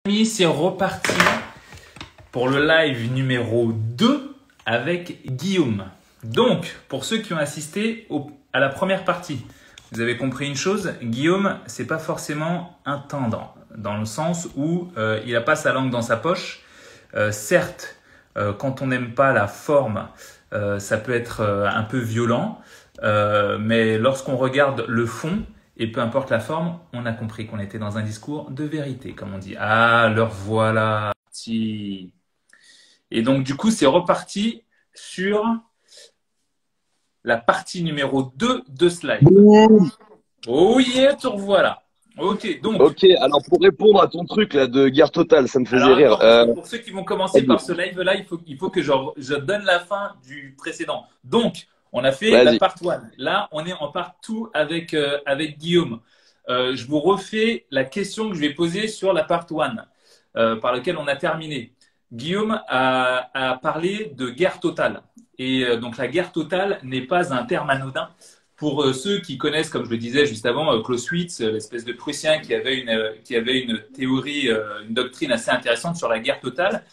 Amis, c'est reparti pour le live numéro 2 avec Guillaume. Donc, pour ceux qui ont assisté à la première partie, vous avez compris une chose, Guillaume, c'est pas forcément un tendre, dans le sens où il n'a pas sa langue dans sa poche. Certes, quand on n'aime pas la forme, ça peut être un peu violent, mais lorsqu'on regarde le fond, et peu importe la forme, on a compris qu'on était dans un discours de vérité, comme on dit. Ah, alors voilà. Et donc, du coup, c'est reparti sur la partie numéro 2 de ce live. Oh yeah, te revoilà. Ok, donc. Ok, alors pour répondre à ton truc là de guerre totale, ça me faisait rire. Pour ceux qui vont commencer par ce live-là, il faut que je donne la fin du précédent. Donc, on a fait la part 1. Là, on est en part 2 avec Guillaume. Je vous refais la question que je vais poser sur la part 1, par laquelle on a terminé. Guillaume a parlé de guerre totale. Et donc, la guerre totale n'est pas un terme anodin. Pour ceux qui connaissent, comme je le disais juste avant, Clausewitz, l'espèce de Prussien qui avait une théorie, une doctrine assez intéressante sur la guerre totale,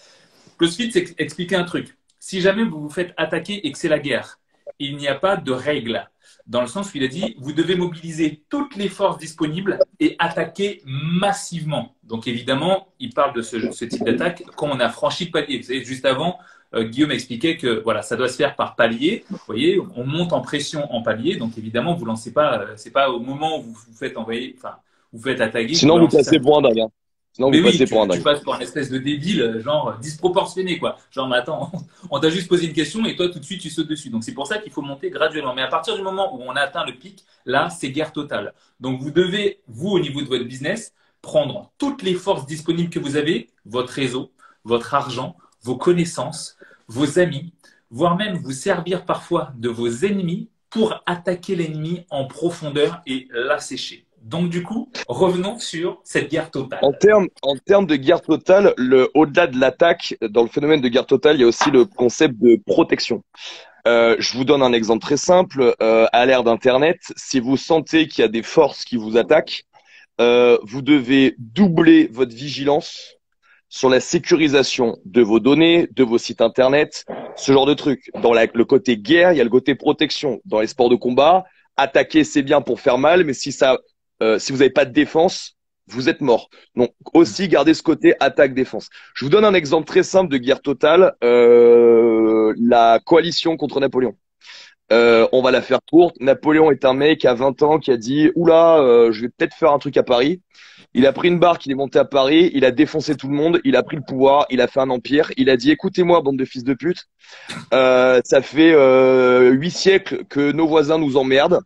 Clausewitz expliquait un truc. Si jamais vous vous faites attaquer et que c'est la guerre, il n'y a pas de règle. Dans le sens où il a dit, vous devez mobiliser toutes les forces disponibles et attaquer massivement. Donc évidemment, il parle de ce type d'attaque quand on a franchi le palier. Vous savez, juste avant, Guillaume expliquait que voilà, ça doit se faire par palier. Vous voyez, on monte en pression en palier. Donc évidemment, vous lancez pas, c'est pas au moment où vous vous faites envoyer, enfin, vous faites attaquer. Sinon, vous passez pour un dingue. Hein. Sinon, mais vous passez pour un dingue. Tu passes pour un espèce de débile, genre disproportionné, quoi. Genre, mais attends, on t'a juste posé une question et toi, tout de suite, tu sautes dessus. Donc, c'est pour ça qu'il faut monter graduellement. Mais à partir du moment où on a atteint le pic, là, c'est guerre totale. Donc, vous devez, vous, au niveau de votre business, prendre toutes les forces disponibles que vous avez, votre réseau, votre argent, vos connaissances, vos amis, voire même vous servir parfois de vos ennemis pour attaquer l'ennemi en profondeur et l'assécher. Donc, du coup, revenons sur cette guerre totale. En termes de guerre totale, au-delà de l'attaque, dans le phénomène de guerre totale, il y a aussi le concept de protection. Je vous donne un exemple très simple. À l'ère d'Internet, si vous sentez qu'il y a des forces qui vous attaquent, vous devez doubler votre vigilance sur la sécurisation de vos données, de vos sites Internet, ce genre de trucs. Dans le côté guerre, il y a le côté protection. Dans les sports de combat, attaquer, c'est bien pour faire mal, mais si vous n'avez pas de défense, vous êtes mort. Donc aussi garder ce côté attaque-défense. Je vous donne un exemple très simple de guerre totale, la coalition contre Napoléon. On va la faire courte. Napoléon est un mec à 20 ans qui a dit « Oula, je vais peut-être faire un truc à Paris ». Il a pris une barque, il est monté à Paris, il a défoncé tout le monde, il a pris le pouvoir, il a fait un empire. Il a dit « Écoutez-moi, bande de fils de pute, ça fait 8 siècles que nos voisins nous emmerdent.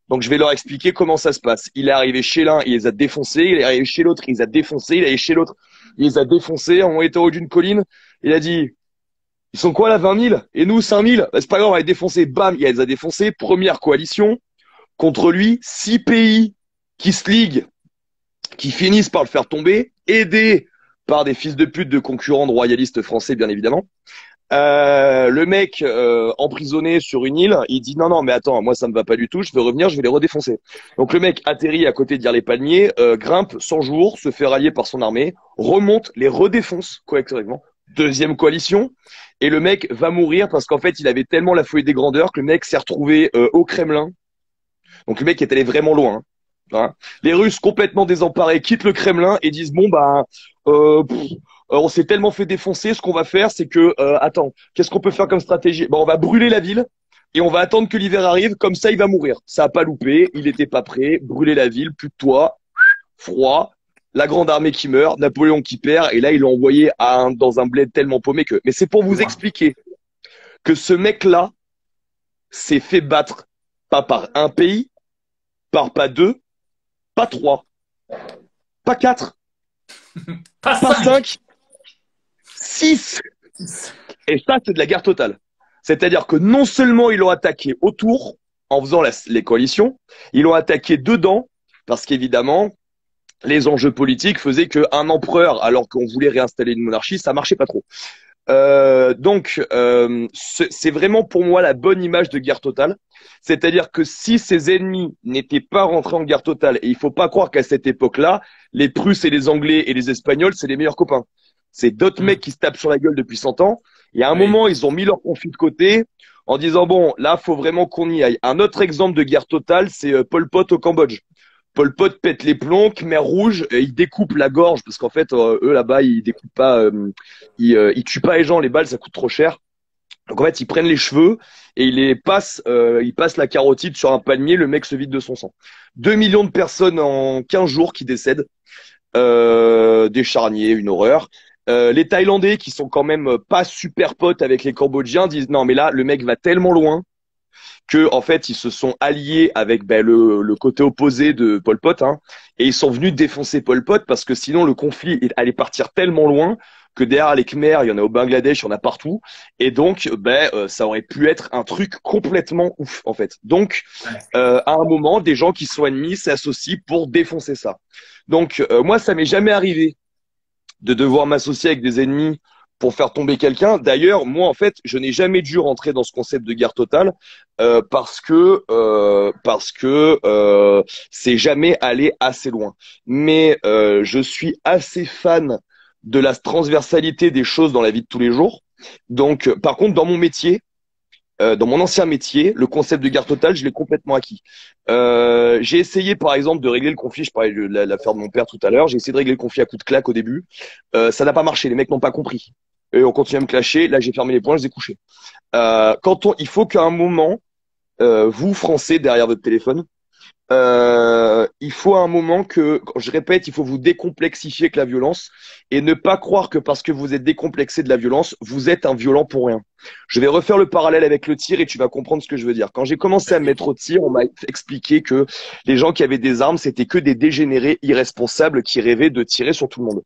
Donc, je vais leur expliquer comment ça se passe. » Il est arrivé chez l'un, il les a défoncés. Il est arrivé chez l'autre, il les a défoncés. Il est arrivé chez l'autre, il les a défoncés. On était au haut d'une colline. Il a dit « Ils sont quoi là, 20 000 et nous 5 000 ?» C'est pas grave, on va les défoncer. Bam, il les a défoncés. Première coalition. Contre lui, 6 pays qui se liguent, qui finissent par le faire tomber, aidés par des fils de pute de concurrents de royalistes français, bien évidemment. Le mec emprisonné sur une île, il dit non mais attends, moi ça me va pas du tout, je veux revenir, je vais les redéfoncer. Donc le mec atterrit à côté d'Ir-les-Palmiers, grimpe 100 jours, se fait rallier par son armée, remonte, les redéfonce collectivement. Deuxième coalition, et le mec va mourir parce qu'en fait il avait tellement la folie des grandeurs que le mec s'est retrouvé au Kremlin. Donc le mec est allé vraiment loin. Hein. Les Russes complètement désemparés quittent le Kremlin et disent bon bah on s'est tellement fait défoncer, ce qu'on va faire, c'est que, attends, qu'est-ce qu'on peut faire comme stratégie? On va brûler la ville et on va attendre que l'hiver arrive, comme ça il va mourir. Ça a pas loupé, il était pas prêt, brûler la ville, plus de toit, froid, la grande armée qui meurt, Napoléon qui perd, et là il l'a envoyé dans un bled tellement paumé que… Mais c'est pour vous expliquer que ce mec-là s'est fait battre, pas par un pays, pas deux, pas trois, pas quatre, pas cinq, 6. Et ça, c'est de la guerre totale. C'est-à-dire que non seulement ils l'ont attaqué autour, en faisant les coalitions, ils l'ont attaqué dedans, parce qu'évidemment, les enjeux politiques faisaient qu'un empereur, alors qu'on voulait réinstaller une monarchie, ça marchait pas trop. C'est vraiment pour moi la bonne image de guerre totale. C'est-à-dire que si ces ennemis n'étaient pas rentrés en guerre totale, et il faut pas croire qu'à cette époque-là, les Prusses et les Anglais et les Espagnols, c'est les meilleurs copains. C'est d'autres mecs qui se tapent sur la gueule depuis 100 ans. Et à un moment, ils ont mis leur conflit de côté en disant, bon, là, faut vraiment qu'on y aille. Un autre exemple de guerre totale, c'est Pol Pot au Cambodge. Pol Pot pète les plombs, Khmer Rouge, ils découpent la gorge parce qu'en fait, eux là-bas, ils découpent pas, ils tuent pas les gens, les balles, ça coûte trop cher. Donc en fait, ils prennent les cheveux et ils passent la carotide sur un palmier, le mec se vide de son sang. 2 millions de personnes en 15 jours qui décèdent, des charniers, une horreur. Les Thaïlandais qui sont quand même pas super potes avec les Cambodgiens disent non mais là le mec va tellement loin que en fait ils se sont alliés avec le côté opposé de Pol Pot, hein, et ils sont venus défoncer Pol Pot parce que sinon le conflit allait partir tellement loin que derrière les Khmers, il y en a au Bangladesh, il y en a partout, et donc ça aurait pu être un truc complètement ouf en fait. Donc à un moment, des gens qui sont ennemis s'associent pour défoncer ça. Donc moi ça m'est jamais arrivé de devoir m'associer avec des ennemis pour faire tomber quelqu'un. D'ailleurs, moi, en fait, je n'ai jamais dû rentrer dans ce concept de guerre totale parce que c'est jamais allé assez loin. Mais je suis assez fan de la transversalité des choses dans la vie de tous les jours. Donc, par contre, dans mon métier, dans mon ancien métier, le concept de guerre totale, je l'ai complètement acquis. J'ai essayé, par exemple, de régler le conflit. Je parlais de l'affaire de mon père tout à l'heure. J'ai essayé de régler le conflit à coups de claque au début. Ça n'a pas marché. Les mecs n'ont pas compris. Et on continue à me clasher. Là, j'ai fermé les poings, je les ai couchés. Il faut qu'à un moment, vous, Français, derrière votre téléphone, il faut à un moment que, je répète, il faut vous décomplexifier avec la violence et ne pas croire que parce que vous êtes décomplexé de la violence, vous êtes un violent pour rien. Je vais refaire le parallèle avec le tir et tu vas comprendre ce que je veux dire. Quand j'ai commencé à me mettre au tir, on m'a expliqué que les gens qui avaient des armes, c'était que des dégénérés irresponsables qui rêvaient de tirer sur tout le monde.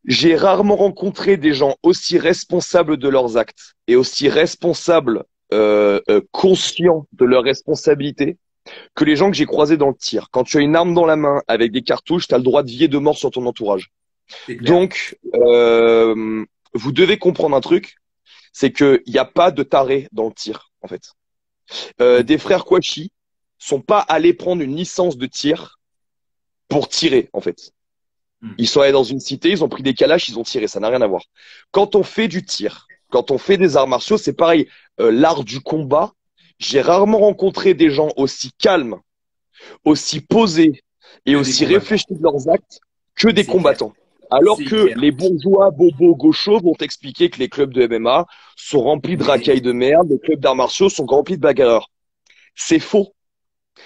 J'ai rarement rencontré des gens aussi responsables de leurs actes et aussi responsables, conscients de leurs responsabilités que les gens que j'ai croisés dans le tir. Quand tu as une arme dans la main avec des cartouches, tu as le droit de vie et de mort sur ton entourage. Donc, vous devez comprendre un truc, c'est qu'il n'y a pas de taré dans le tir, en fait. Des frères Kouachi sont pas allés prendre une licence de tir pour tirer, en fait. Ils sont allés dans une cité, ils ont pris des calaches, ils ont tiré, ça n'a rien à voir. Quand on fait du tir, quand on fait des arts martiaux, c'est pareil. L'art du combat, j'ai rarement rencontré des gens aussi calmes, aussi posés et aussi réfléchis de leurs actes que des combattants. Alors que les bourgeois, bobos, gauchos vont t'expliquer que les clubs de MMA sont remplis de racailles de merde, les clubs d'arts martiaux sont remplis de bagarreurs. C'est faux.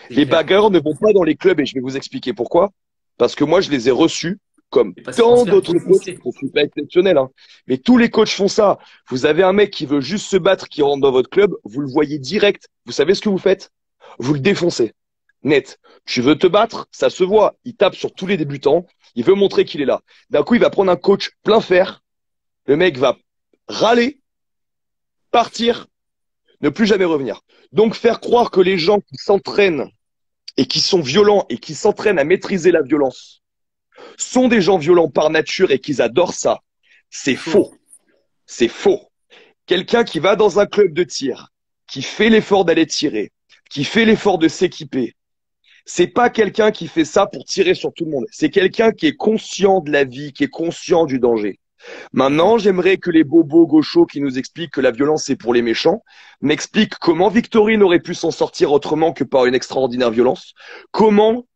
Les bagarreurs ne vont pas dans les clubs et je vais vous expliquer pourquoi. Parce que moi, je les ai reçus comme tant d'autres coachs. Je ne suis pas exceptionnel, hein. Mais tous les coachs font ça. Vous avez un mec qui veut juste se battre, qui rentre dans votre club, vous le voyez direct. Vous savez ce que vous faites? Vous le défoncez. Net. Tu veux te battre? Ça se voit. Il tape sur tous les débutants. Il veut montrer qu'il est là. D'un coup, il va prendre un coach plein fer. Le mec va râler, partir, ne plus jamais revenir. Donc, faire croire que les gens qui s'entraînent et qui sont violents et qui s'entraînent à maîtriser la violence sont des gens violents par nature et qu'ils adorent ça, c'est faux. C'est faux. Quelqu'un qui va dans un club de tir, qui fait l'effort d'aller tirer, qui fait l'effort de s'équiper, c'est pas quelqu'un qui fait ça pour tirer sur tout le monde. C'est quelqu'un qui est conscient de la vie, qui est conscient du danger. Maintenant, j'aimerais que les bobos gauchos qui nous expliquent que la violence c'est pour les méchants m'expliquent comment Victorine aurait pu s'en sortir autrement que par une extraordinaire violence. Comment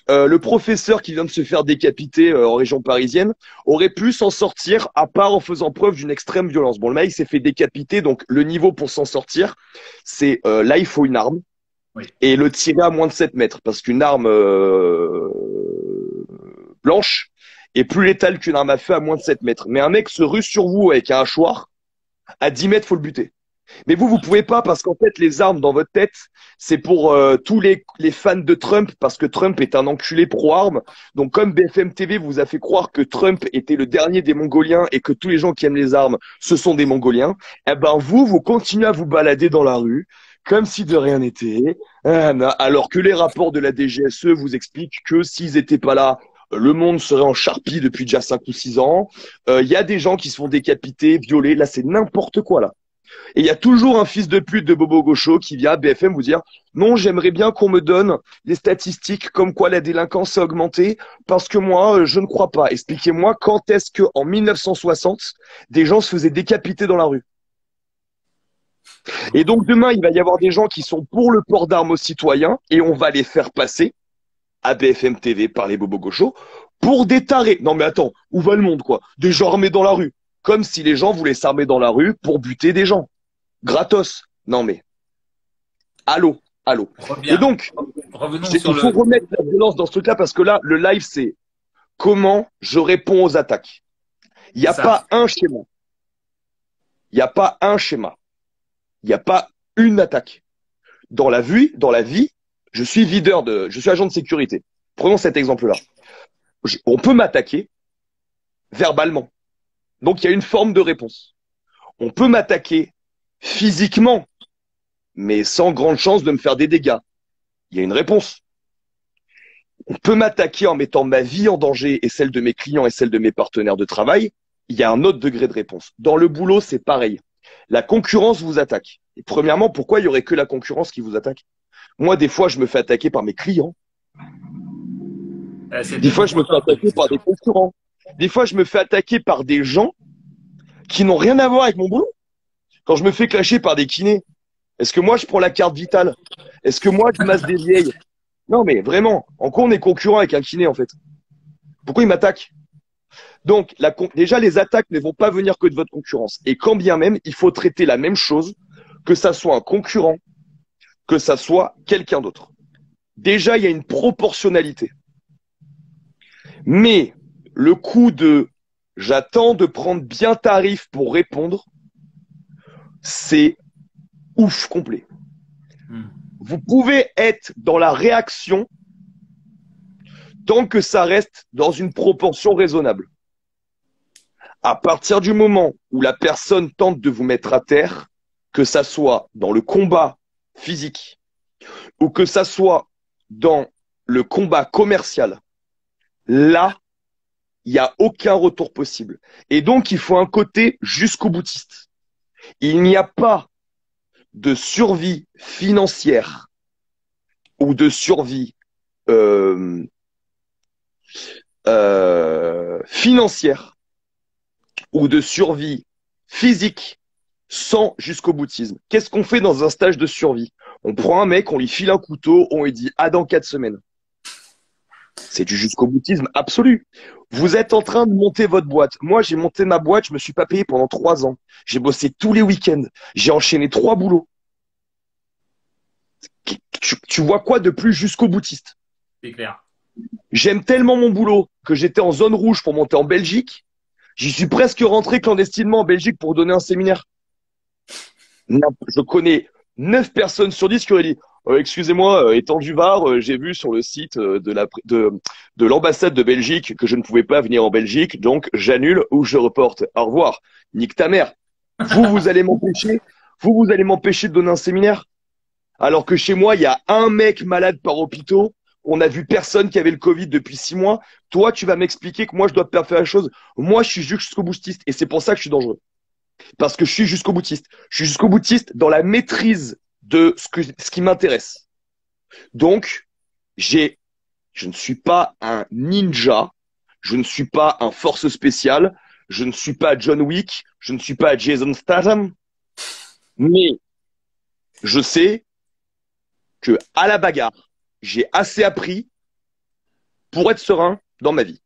le professeur qui vient de se faire décapiter en région parisienne aurait pu s'en sortir à part en faisant preuve d'une extrême violence. Bon, le mec s'est fait décapiter, donc le niveau pour s'en sortir, c'est là il faut une arme et le tirer à moins de 7 mètres parce qu'une arme blanche est plus létale qu'une arme à feu à moins de 7 mètres. Mais un mec se rue sur vous avec un hachoir, à 10 mètres, faut le buter. Mais vous pouvez pas parce qu'en fait, les armes dans votre tête, c'est pour tous les fans de Trump parce que Trump est un enculé pro-armes. Donc, comme BFM TV vous a fait croire que Trump était le dernier des Mongoliens et que tous les gens qui aiment les armes, ce sont des Mongoliens, eh ben, vous continuez à vous balader dans la rue comme si de rien n'était, alors que les rapports de la DGSE vous expliquent que s'ils étaient pas là, le monde serait en charpie depuis déjà 5 ou 6 ans. Il y a des gens qui se font décapiter, violer. Là, c'est n'importe quoi, là. Et il y a toujours un fils de pute de Bobo Gaucho qui vient à BFM vous dire non, j'aimerais bien qu'on me donne des statistiques comme quoi la délinquance a augmenté parce que moi, je ne crois pas. Expliquez-moi quand est-ce que en 1960, des gens se faisaient décapiter dans la rue. Et donc demain, il va y avoir des gens qui sont pour le port d'armes aux citoyens et on va les faire passer à BFM TV par les Bobo Gaucho pour des tarés. Non mais attends, où va le monde quoi? Des gens armés dans la rue. Comme si les gens voulaient s'armer dans la rue pour buter des gens. Gratos. Non mais, allô. Reviens. Et donc, il faut remettre la violence dans ce truc-là parce que là, le live, c'est comment je réponds aux attaques. Il n'y a pas un schéma. Il n'y a pas un schéma. Il n'y a pas une attaque. Dans la vie, je suis je suis agent de sécurité. Prenons cet exemple-là. On peut m'attaquer verbalement. Donc, il y a une forme de réponse. On peut m'attaquer physiquement, mais sans grande chance de me faire des dégâts. Il y a une réponse. On peut m'attaquer en mettant ma vie en danger et celle de mes clients et celle de mes partenaires de travail. Il y a un autre degré de réponse. Dans le boulot, c'est pareil. La concurrence vous attaque. Et premièrement, pourquoi il y aurait que la concurrence qui vous attaque? Moi, des fois, je me fais attaquer par mes clients. Des fois, je me fais attaquer par des concurrents. Des fois, je me fais attaquer par des gens qui n'ont rien à voir avec mon boulot. Quand je me fais clasher par des kinés, est-ce que moi, je prends la carte vitale? Est-ce que moi, je masse des vieilles? Non, mais vraiment, en quoi on est concurrent avec un kiné, en fait? Pourquoi il m'attaque? Donc, déjà, les attaques ne vont pas venir que de votre concurrence. Et quand bien même, il faut traiter la même chose, que ça soit un concurrent, que ça soit quelqu'un d'autre. Déjà, il y a une proportionnalité. Mais le coup de j'attends de prendre bien tarif pour répondre, c'est ouf complet. Vous pouvez être dans la réaction tant que ça reste dans une proportion raisonnable. À partir du moment où la personne tente de vous mettre à terre, que ça soit dans le combat physique ou que ça soit dans le combat commercial, là, il n'y a aucun retour possible. Et donc, il faut un côté jusqu'au boutiste. Il n'y a pas de survie financière ou de survie financière ou de survie physique sans jusqu'au boutisme. Qu'est-ce qu'on fait dans un stage de survie? On prend un mec, on lui file un couteau, on lui dit « à dans 4 semaines ». C'est du jusqu'au boutisme absolu. Vous êtes en train de monter votre boîte. Moi, j'ai monté ma boîte, je me suis pas payé pendant 3 ans. J'ai bossé tous les week-ends. J'ai enchaîné 3 boulots. Tu vois quoi de plus jusqu'au boutiste? C'est clair. J'aime tellement mon boulot que j'étais en zone rouge pour monter en Belgique. J'y suis presque rentré clandestinement en Belgique pour donner un séminaire. Je connais 9 personnes sur 10 qui auraient dit excusez-moi, étant du Var, j'ai vu sur le site de l'ambassade de Belgique que je ne pouvais pas venir en Belgique, donc j'annule ou je reporte. Au revoir. Nique ta mère. Vous allez m'empêcher de donner un séminaire? Alors que chez moi, il y a un mec malade par hôpital. On a vu personne qui avait le Covid depuis 6 mois. Toi, tu vas m'expliquer que moi, je dois faire la chose. Moi, je suis jusqu'au boutiste et c'est pour ça que je suis dangereux. Parce que je suis jusqu'au boutiste. Je suis jusqu'au boutiste dans la maîtrise de ce qui m'intéresse. Donc, je ne suis pas un ninja. Je ne suis pas un force spéciale. Je ne suis pas John Wick. Je ne suis pas Jason Statham. Mais je sais que à la bagarre, j'ai assez appris pour être serein dans ma vie.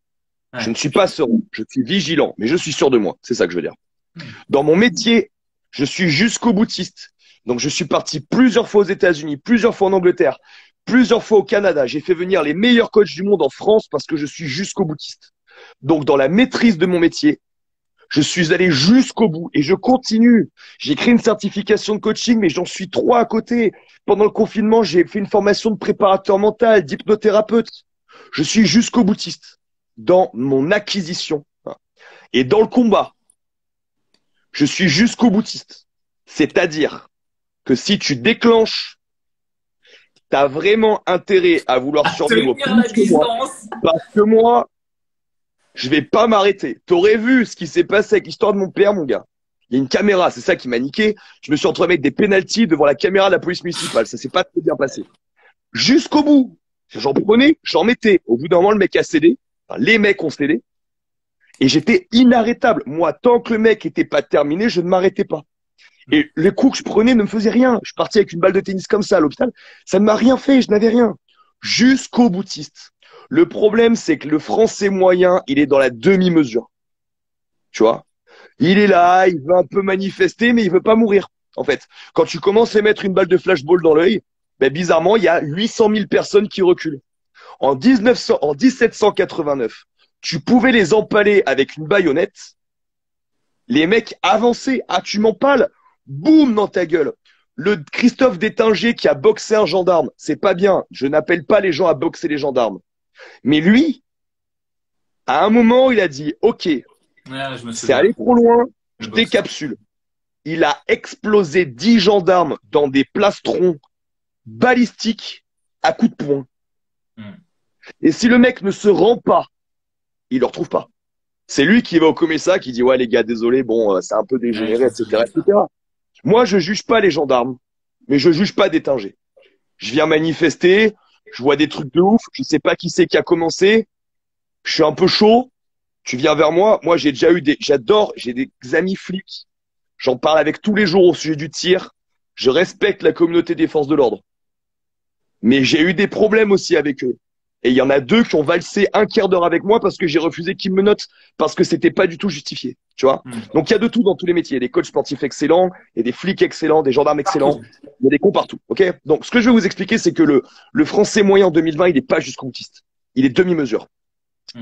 Ouais. Je ne suis pas serein, je suis vigilant, mais je suis sûr de moi. C'est ça que je veux dire. Dans mon métier, je suis jusqu'au boutiste. Donc, je suis parti plusieurs fois aux États-Unis, plusieurs fois en Angleterre, plusieurs fois au Canada. J'ai fait venir les meilleurs coachs du monde en France parce que je suis jusqu'au boutiste. Donc, dans la maîtrise de mon métier, je suis allé jusqu'au bout et je continue. J'ai créé une certification de coaching, mais j'en suis 3 à côté. Pendant le confinement, j'ai fait une formation de préparateur mental, d'hypnothérapeute. Je suis jusqu'au boutiste dans mon acquisition. Et dans le combat, je suis jusqu'au boutiste. C'est-à-dire que si tu déclenches, tu as vraiment intérêt à vouloir survivre plus que moi. Parce que moi, Je vais pas m'arrêter. T'aurais vu ce qui s'est passé avec l'histoire de mon père, mon gars. Il y a une caméra, c'est ça qui m'a niqué. Je me suis retrouvé avec des pénaltys devant la caméra de la police municipale. Ça s'est pas très bien passé. Jusqu'au bout. J'en prenais, j'en mettais. Au bout d'un moment, le mec a cédé. Enfin, les mecs ont cédé. Et j'étais inarrêtable. Moi, tant que le mec était pas terminé, je ne m'arrêtais pas. Et les coups que je prenais ne me faisaient rien. Je partais avec une balle de tennis comme ça à l'hôpital. Ça ne m'a rien fait, je n'avais rien. Jusqu'au boutiste. Le problème, c'est que le français moyen, il est dans la demi-mesure. Tu vois? Il est là, il veut un peu manifester, mais il veut pas mourir. En fait, quand tu commences à mettre une balle de flashball dans l'œil, ben, bizarrement, il y a 800 000 personnes qui reculent. En 1789, tu pouvais les empaler avec une baïonnette. Les mecs avançaient. Ah, tu m'empales? Boum dans ta gueule. Le Christophe Détinger qui a boxé un gendarme, c'est pas bien. Je n'appelle pas les gens à boxer les gendarmes. Mais lui, à un moment, il a dit, OK, c'est allé trop loin, je décapsule. Il a explosé 10 gendarmes dans des plastrons balistiques à coups de poing. Et si le mec ne se rend pas, il le retrouve pas. C'est lui qui va au commissariat qui dit, ouais, les gars, désolé, bon, c'est un peu dégénéré, etc., etc. Moi, je juge pas les gendarmes, mais je juge pas Détinger. Je viens manifester, je vois des trucs de ouf, je sais pas qui c'est qui a commencé, je suis un peu chaud, tu viens vers moi. Moi, j'ai déjà eu j'ai des amis flics. J'en parle avec tous les jours au sujet du tir. Je respecte la communauté des forces de l'ordre. Mais j'ai eu des problèmes aussi avec eux. Et il y en a 2 qui ont valsé un quart d'heure avec moi parce que j'ai refusé qu'ils me notent, parce que c'était pas du tout justifié. Tu vois? Donc il y a de tout dans tous les métiers. Il y a des coachs sportifs excellents, il y a des flics excellents, des gendarmes excellents. Il y a des cons partout. Ok? Donc ce que je vais vous expliquer, c'est que le français moyen en 2020, il est pas jusqu'au boutiste. Il est demi-mesure.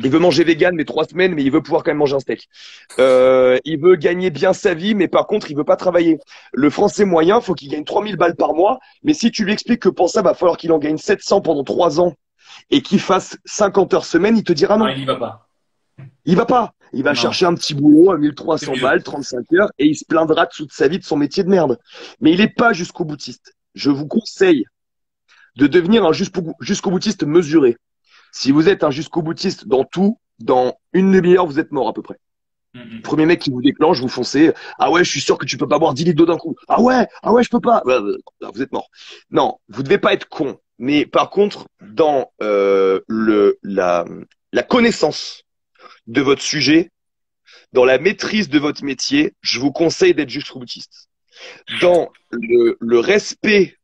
Il veut manger vegan, mais 3 semaines, mais il veut pouvoir quand même manger un steak. Il veut gagner bien sa vie, mais par contre, il veut pas travailler. Le français moyen, faut qu'il gagne 3000 balles par mois. Mais si tu lui expliques que pour ça, va falloir qu'il en gagne 700 pendant 3 ans et qu'il fasse 50 heures semaine, il te dira non. Non, il y va pas. Il va pas. Il va chercher un petit boulot à 1300 balles, 35 heures, et il se plaindra toute sa vie de son métier de merde. Mais il est pas jusqu'au boutiste. Je vous conseille de devenir un jusqu'au boutiste mesuré. Si vous êtes un jusqu'au boutiste dans tout, dans une demi-heure, vous êtes mort à peu près. Premier mec qui vous déclenche, vous foncez. Ah ouais, je suis sûr que tu peux pas boire 10 litres d'eau d'un coup. Ah ouais, je peux pas. Vous êtes mort. Non, vous devez pas être con. Mais par contre, dans la connaissance de votre sujet, dans la maîtrise de votre métier, je vous conseille d'être jusqu'au boutiste. Dans le respect,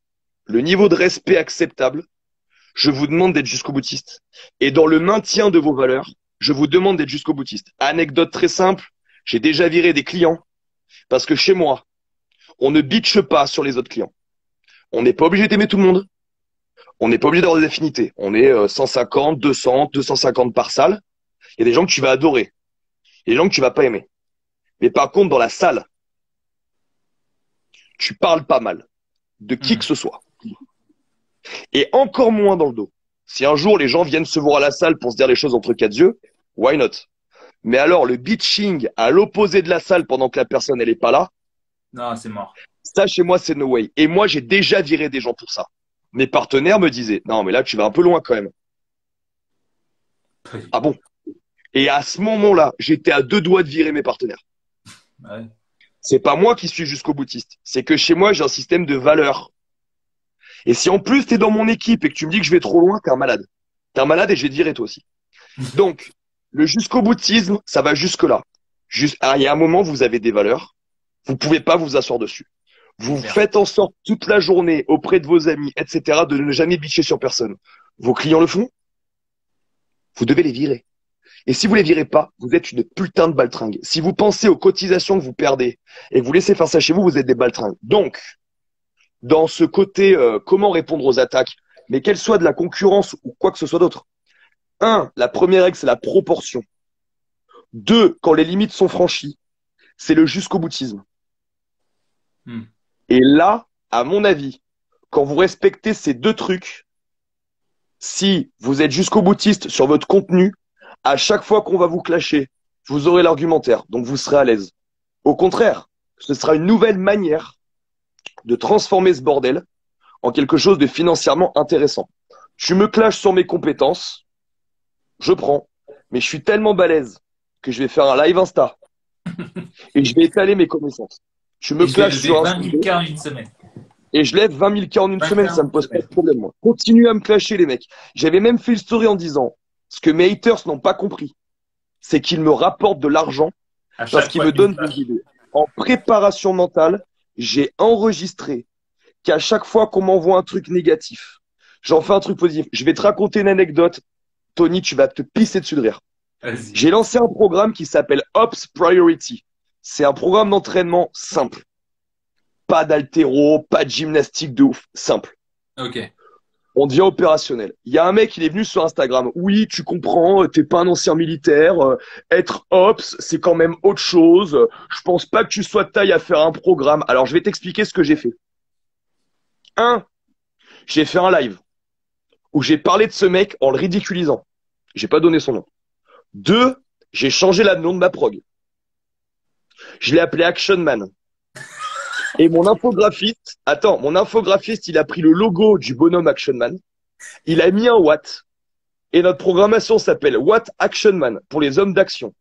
le niveau de respect acceptable, je vous demande d'être jusqu'au boutiste. Et dans le maintien de vos valeurs, je vous demande d'être jusqu'au boutiste. Anecdote très simple, j'ai déjà viré des clients parce que chez moi, on ne bitche pas sur les autres clients. On n'est pas obligé d'aimer tout le monde. On n'est pas obligé d'avoir des affinités. On est 150, 200, 250 par salle. Il y a des gens que tu vas adorer. Il y a des gens que tu vas pas aimer. Mais par contre, dans la salle, tu parles pas mal de qui que ce soit. Et encore moins dans le dos. Si un jour les gens viennent se voir à la salle pour se dire les choses entre 4 yeux, why not? Mais alors le bitching à l'opposé de la salle pendant que la personne elle est pas là, non, c'est mort. Ça chez moi c'est no way. Et moi j'ai déjà viré des gens pour ça. Mes partenaires me disaient non mais là tu vas un peu loin quand même. Ah bon? Et à ce moment-là, j'étais à 2 doigts de virer mes partenaires. Ouais. C'est pas moi qui suis jusqu'au boutiste. C'est que chez moi j'ai un système de valeurs. Et si en plus t'es dans mon équipe et que tu me dis que je vais trop loin, t'es un malade. T'es un malade et je vais te virer toi aussi. Donc, le jusqu'au boutisme, ça va jusque là. Il y a un moment, vous avez des valeurs. Vous pouvez pas vous asseoir dessus. Vous faites en sorte toute la journée auprès de vos amis, etc., de ne jamais bicher sur personne. Vos clients le font. Vous devez les virer. Et si vous les virez pas, vous êtes une putain de baltringue. Si vous pensez aux cotisations que vous perdez et que vous laissez faire ça chez vous, vous êtes des baltringues. Donc, dans ce côté comment répondre aux attaques, mais qu'elles soient de la concurrence ou quoi que ce soit d'autre. 1, la première règle, c'est la proportion. 2, quand les limites sont franchies, c'est le jusqu'au boutisme. Et là, à mon avis, quand vous respectez ces 2 trucs, si vous êtes jusqu'au boutiste sur votre contenu, à chaque fois qu'on va vous clasher, vous aurez l'argumentaire, donc vous serez à l'aise. Au contraire, ce sera une nouvelle manière de transformer ce bordel en quelque chose de financièrement intéressant. Tu me clashes sur mes compétences, je prends. mais je suis tellement balèze que je vais faire un live Insta et je vais étaler mes connaissances. Je me Et je vais clash lever sur un 20 000 sujet cas en une semaine. et je lève 20 000 cas en une 20 semaine, cas ça en me une pose pas de semaine. problème, moi. Continuez à me clasher, les mecs. J'avais même fait une story en disant, ce que mes haters n'ont pas compris, c'est qu'ils me rapportent de l'argent À parce chaque qu'ils fois me qu'ils me donnent des clashent. idées. En préparation mentale, j'ai enregistré qu'à chaque fois qu'on m'envoie un truc négatif, j'en fais un truc positif. Je vais te raconter une anecdote. Tony, tu vas te pisser dessus de rire. Vas-y. J'ai lancé un programme qui s'appelle Ops Priority. C'est un programme d'entraînement simple. Pas d'haltéro, pas de gymnastique de ouf. Simple. Ok. On devient opérationnel. Il y a un mec, il est venu sur Instagram. Oui, tu comprends, t'es pas un ancien militaire. Être Ops, c'est quand même autre chose. Je pense pas que tu sois de taille à faire un programme. Alors, je vais t'expliquer ce que j'ai fait. Un, j'ai fait un live où j'ai parlé de ce mec en le ridiculisant. J'ai pas donné son nom. Deux, j'ai changé le nom de ma prog. Je l'ai appelé Action Man. Et mon infographiste, il a pris le logo du bonhomme Action Man. Il a mis un watt. Et notre programmation s'appelle Watt Action Man pour les hommes d'action.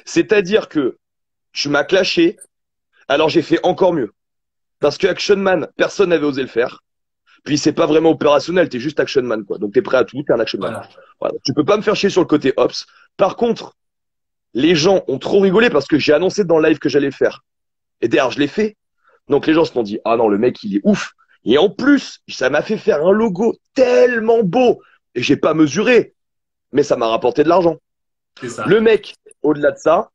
C'est-à-dire que tu m'as clashé, alors j'ai fait encore mieux. Parce que Action Man, personne n'avait osé le faire. Puis c'est pas vraiment opérationnel, t'es juste Action Man, quoi. Donc t'es prêt à tout, t'es un Action Man. Voilà. Voilà. Tu peux pas me faire chier sur le côté Ops. Par contre, les gens ont trop rigolé parce que j'ai annoncé dans le live que j'allais le faire. Et d'ailleurs, je l'ai fait. Donc les gens se sont dit, ah non, le mec, il est ouf. Et en plus, ça m'a fait faire un logo tellement beau. Et j'ai pas mesuré, mais ça m'a rapporté de l'argent. C'est ça. Le mec, au-delà de ça,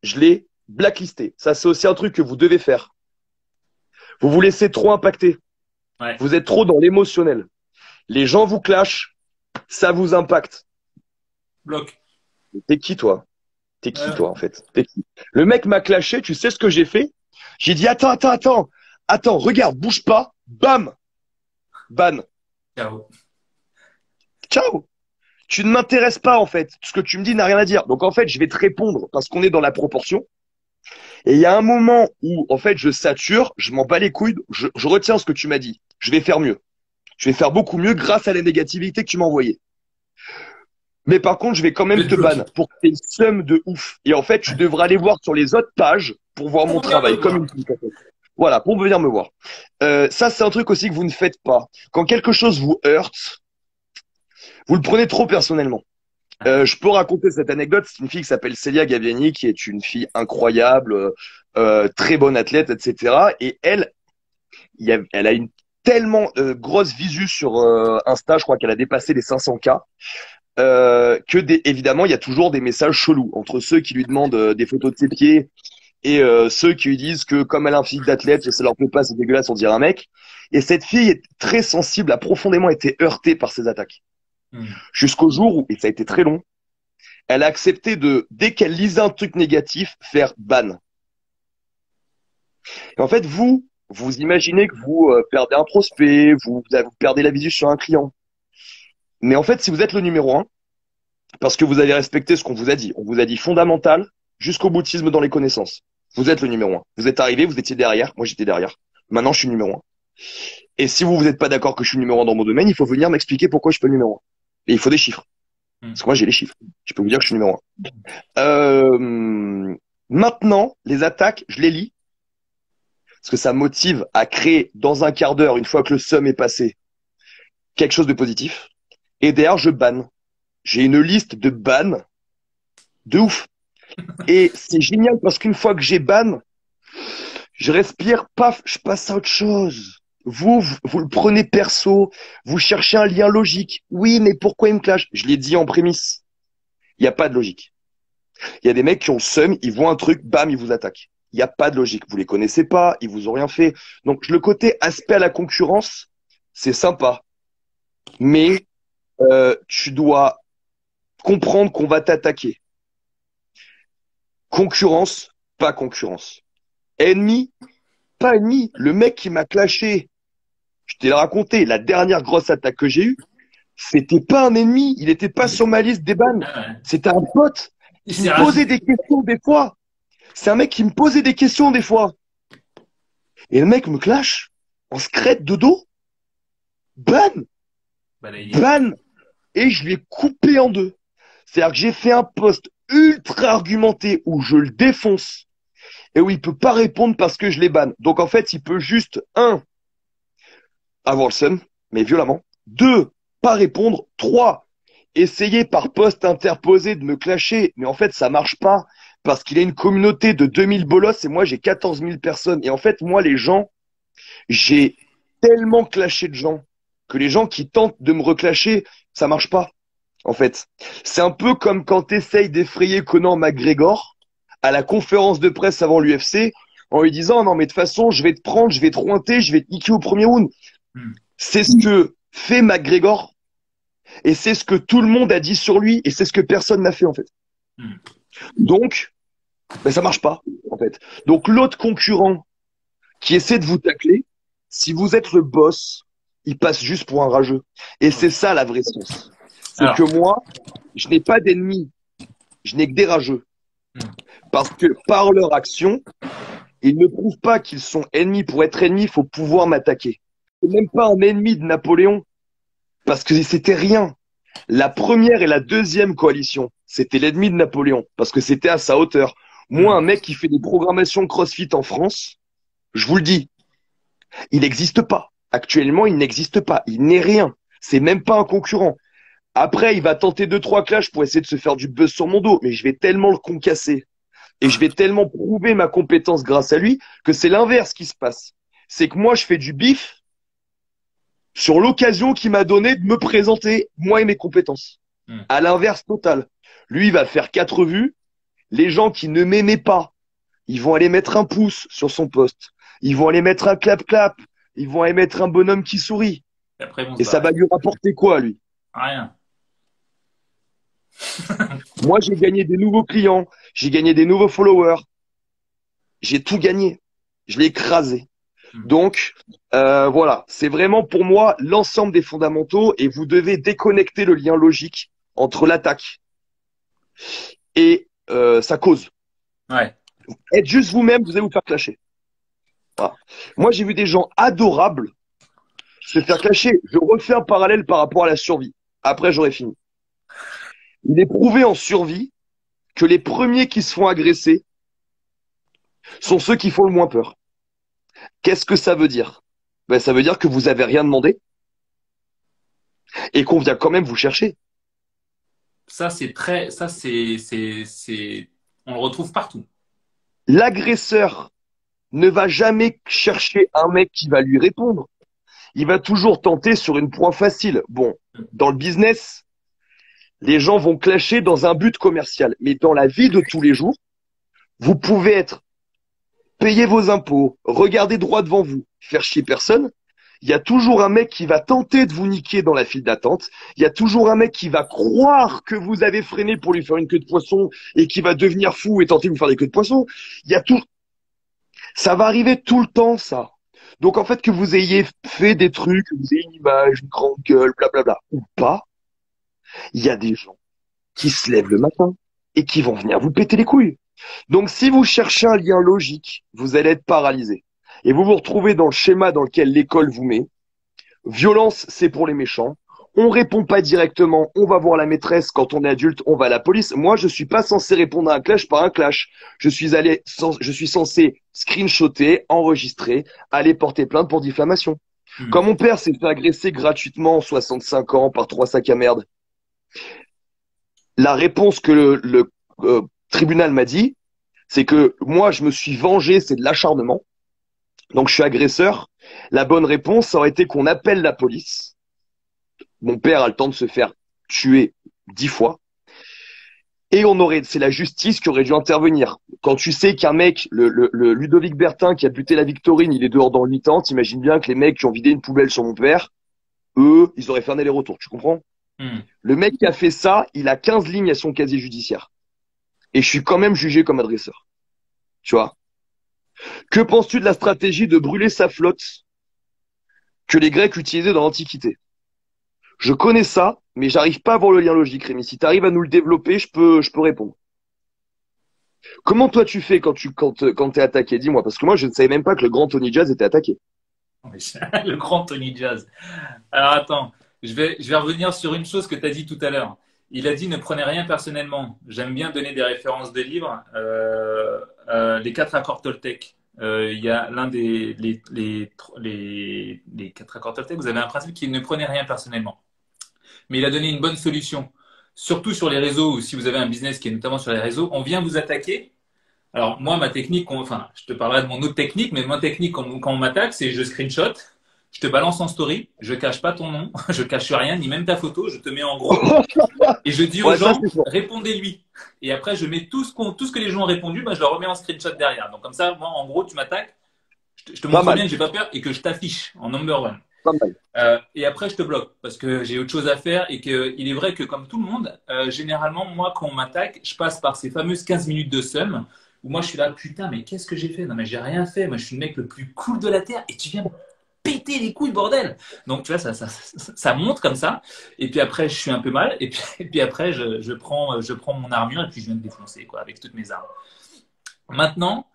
je l'ai blacklisté. Ça, c'est aussi un truc que vous devez faire. Vous vous laissez trop impacter. Ouais. Vous êtes trop dans l'émotionnel. Les gens vous clashent, ça vous impacte. Bloc. T'es qui, toi? T'es qui, Ouais. toi, en fait? T'es qui? Le mec m'a clashé, tu sais ce que j'ai fait? J'ai dit, attends, regarde, bouge pas, bam, ban, Ciao. ciao. Tu ne m'intéresses pas, en fait. Ce que tu me dis n'a rien à dire. Donc, en fait, je vais te répondre parce qu'on est dans la proportion. Et il y a un moment où, en fait, je sature, je m'en bats les couilles, je retiens ce que tu m'as dit. Je vais faire mieux. Je vais faire beaucoup mieux grâce à la négativité que tu m'as envoyée. Mais par contre, je vais quand Je même vais te te bloquer. ban pour que tu aies une somme de ouf. Et en fait, tu devras aller voir sur les autres pages pour voir mon Pour venir me travail, comme voir. une fille, en fait. Voilà, pour venir me voir. Ça, c'est un truc aussi que vous ne faites pas. Quand quelque chose vous heurte, vous le prenez trop personnellement. Ouais. Je peux raconter cette anecdote. C'est une fille qui s'appelle Célia Gaviani, qui est une fille incroyable, très bonne athlète, etc. Et elle, elle a une tellement grosse visu sur Insta, je crois qu'elle a dépassé les 500K, évidemment, il y a toujours des messages chelous entre ceux qui lui demandent des photos de ses pieds et ceux qui lui disent que comme elle a un physique d'athlète, ça leur plaît pas, c'est dégueulasse, on dirait un mec. Et cette fille est très sensible, a profondément été heurtée par ces attaques. Hmm. Jusqu'au jour où, et ça a été très long, elle a accepté de, dès qu'elle lisait un truc négatif, faire ban. Et en fait, vous imaginez que vous perdez un prospect, vous perdez la visu sur un client. Mais en fait, si vous êtes le numéro un, parce que vous avez respecté ce qu'on vous a dit, on vous a dit fondamental jusqu'au boutisme dans les connaissances. Vous êtes le numéro un. Vous êtes arrivé, vous étiez derrière, moi j'étais derrière. Maintenant, je suis numéro un. Et si vous n'êtes pas d'accord que je suis numéro un dans mon domaine, il faut venir m'expliquer pourquoi je suis pas le numéro un. Et il faut des chiffres. Hmm. Parce que moi, j'ai les chiffres. Je peux vous dire que je suis numéro un. Maintenant, les attaques, je les lis. Parce que ça motive à créer dans un quart d'heure, une fois que le sum est passé, quelque chose de positif. Et derrière, je banne. J'ai une liste de bans de ouf. Et c'est génial parce qu'une fois que j'ai ban, je respire, paf, je passe à autre chose. Vous le prenez perso, vous cherchez un lien logique. Oui, mais pourquoi il me clash? Je l'ai dit en prémisse. Il n'y a pas de logique. Il y a des mecs qui ont le seum, ils voient un truc, bam, ils vous attaquent. Il n'y a pas de logique. Vous les connaissez pas, ils vous ont rien fait. Donc le côté aspect à la concurrence, c'est sympa. Mais tu dois comprendre qu'on va t'attaquer. Concurrence, pas concurrence. Ennemi, pas ennemi. Le mec qui m'a clashé, je t'ai raconté, la dernière grosse attaque que j'ai eue, c'était pas un ennemi, il était pas sur ma liste des bans. Ah ouais. C'était un pote Il qui s'est me posait des rajouté. questions des fois. C'est un mec qui me posait des questions des fois. Et le mec me clash en secret de dos, ban, Balayé. ban, et je lui ai coupé en deux. C'est-à-dire que j'ai fait un post ultra argumenté où je le défonce et où il peut pas répondre parce que je les banne. Donc en fait, il peut juste, un, avoir le seum, mais violemment. Deux, pas répondre. Trois, essayer par post interposé de me clasher. Mais en fait, ça marche pas parce qu'il a une communauté de 2000 bolosses et moi, j'ai 14 000 personnes. Et en fait, moi, les gens, j'ai tellement clashé de gens que les gens qui tentent de me reclasher, ça marche pas. En fait, c'est un peu comme quand tu essayes d'effrayer Conor McGregor à la conférence de presse avant l'UFC en lui disant non mais de toute façon je vais te prendre, je vais te rointer, je vais te niquer au premier round. C'est ce que fait McGregor et c'est ce que tout le monde a dit sur lui et c'est ce que personne n'a fait en fait. Donc, ben, ça marche pas en fait. Donc l'autre concurrent qui essaie de vous tacler, si vous êtes le boss, il passe juste pour un rageux. Et c'est ça la vraie sens. C'est que moi, je n'ai pas d'ennemis, je n'ai que des rageux. Parce que par leur action, ils ne prouvent pas qu'ils sont ennemis. Pour être ennemi, il faut pouvoir m'attaquer. C'est même pas un ennemi de Napoléon, parce que c'était rien. La première et la deuxième coalition, c'était l'ennemi de Napoléon, parce que c'était à sa hauteur. Moi, un mec qui fait des programmations CrossFit en France, je vous le dis, il n'existe pas. Actuellement, il n'existe pas. Il n'est rien. C'est même pas un concurrent. Après, il va tenter 2-3 clashs pour essayer de se faire du buzz sur mon dos, mais je vais tellement le concasser et je vais tellement prouver ma compétence grâce à lui que c'est l'inverse qui se passe. C'est que moi, je fais du bif sur l'occasion qu'il m'a donné de me présenter, moi et mes compétences. À l'inverse total. Lui, il va faire 4 vues. Les gens qui ne m'aimaient pas, ils vont aller mettre un pouce sur son post. Ils vont aller mettre un clap-clap. Ils vont aller mettre un bonhomme qui sourit. Et ça va lui rapporter quoi, lui? Rien. Moi, j'ai gagné des nouveaux clients. J'ai gagné des nouveaux followers. J'ai tout gagné. Je l'ai écrasé. Donc, voilà. C'est vraiment pour moi l'ensemble des fondamentaux et vous devez déconnecter le lien logique entre l'attaque et sa cause. Ouais. Être juste vous-même, vous allez vous faire clasher. Voilà. Moi, j'ai vu des gens adorables se faire clasher. Je refais un parallèle par rapport à la survie. Après, j'aurai fini. Il est prouvé en survie que les premiers qui se font agresser sont ceux qui font le moins peur. Qu'est-ce que ça veut dire? Ben, ça veut dire que vous avez rien demandé et qu'on vient quand même vous chercher. Ça, c'est très, ça, on le retrouve partout. L'agresseur ne va jamais chercher un mec qui va lui répondre. Il va toujours tenter sur une proie facile. Bon, dans le business, les gens vont clasher dans un but commercial. Mais dans la vie de tous les jours, vous pouvez être payez vos impôts, regardez droit devant vous, faire chier personne. Il y a toujours un mec qui va tenter de vous niquer dans la file d'attente. Il y a toujours un mec qui va croire que vous avez freiné pour lui faire une queue de poisson et qui va devenir fou et tenter de vous faire des queues de poisson. Il y a tout. Ça va arriver tout le temps, ça. Donc, en fait, que vous ayez fait des trucs, que vous ayez une image, une grande gueule, blablabla, ou pas, il y a des gens qui se lèvent le matin et qui vont venir vous péter les couilles. Donc, si vous cherchez un lien logique, vous allez être paralysé. Et vous vous retrouvez dans le schéma dans lequel l'école vous met. Violence, c'est pour les méchants. On répond pas directement, on va voir la maîtresse. Quand on est adulte, on va à la police. Moi, je suis pas censé répondre à un clash par un clash. Je suis censé screenshotter, enregistrer, aller porter plainte pour diffamation. Quand mon père s'est fait agresser gratuitement, 65 ans, par 3 sacs à merde, la réponse que le tribunal m'a dit, c'est que moi, je me suis vengé, c'est de l'acharnement. Donc, je suis agresseur. La bonne réponse, ça aurait été qu'on appelle la police. Mon père a le temps de se faire tuer 10 fois. Et c'est la justice qui aurait dû intervenir. Quand tu sais qu'un mec, le Ludovic Bertin qui a buté la Victorine, il est dehors dans le mi-temps, t'imagines bien que les mecs qui ont vidé une poubelle sur mon père, eux, ils auraient fait un aller-retour, tu comprends? Le mec qui a fait ça, il a 15 lignes à son casier judiciaire. Et je suis quand même jugé comme agresseur. Tu vois? Que penses-tu de la stratégie de brûler sa flotte que les Grecs utilisaient dans l'Antiquité? Je connais ça, mais j'arrive pas à voir le lien logique, Rémi. Si tu arrives à nous le développer, je peux répondre. Comment toi tu fais quand t'es attaqué? Dis-moi, parce que moi je ne savais même pas que le grand Tony Jazz était attaqué. Le grand Tony Jazz. Alors attends, je vais revenir sur une chose que tu as dit tout à l'heure. Il a dit ne prenez rien personnellement. J'aime bien donner des références de livres. Les quatre accords Toltec. Il y a l'un des les quatre accords Toltec. Vous avez un principe qui est ne prenez rien personnellement. Mais il a donné une bonne solution. Surtout sur les réseaux, ou si vous avez un business qui est notamment sur les réseaux, on vient vous attaquer. Alors moi, ma technique, enfin, je te parlerai de mon autre technique, mais ma technique quand on m'attaque, c'est je screenshot, je te balance en story, je cache pas ton nom, je cache rien, ni même ta photo, je te mets en gros et je dis aux Ouais, ça, gens, c'est fort. répondez-lui. Et après, je mets tout ce que les gens ont répondu, bah, je le remets en screenshot derrière. Donc comme ça, moi, en gros, tu m'attaques, je te Pas montre bien mal. que j'ai pas peur et que je t'affiche en number one. Pas mal. Et après, je te bloque parce que j'ai autre chose à faire et qu'il est vrai que comme tout le monde, généralement, moi, quand on m'attaque, je passe par ces fameuses 15 minutes de seum où moi, je suis là, putain, mais qu'est-ce que j'ai fait? Non, mais j'ai rien fait. Moi, je suis le mec le plus cool de la Terre et tu viens me péter les couilles, bordel. Donc, tu vois, ça monte comme ça. Et puis après, je suis un peu mal. Et puis après, je prends mon armure et puis je viens de défoncer, quoi, avec toutes mes armes. Maintenant,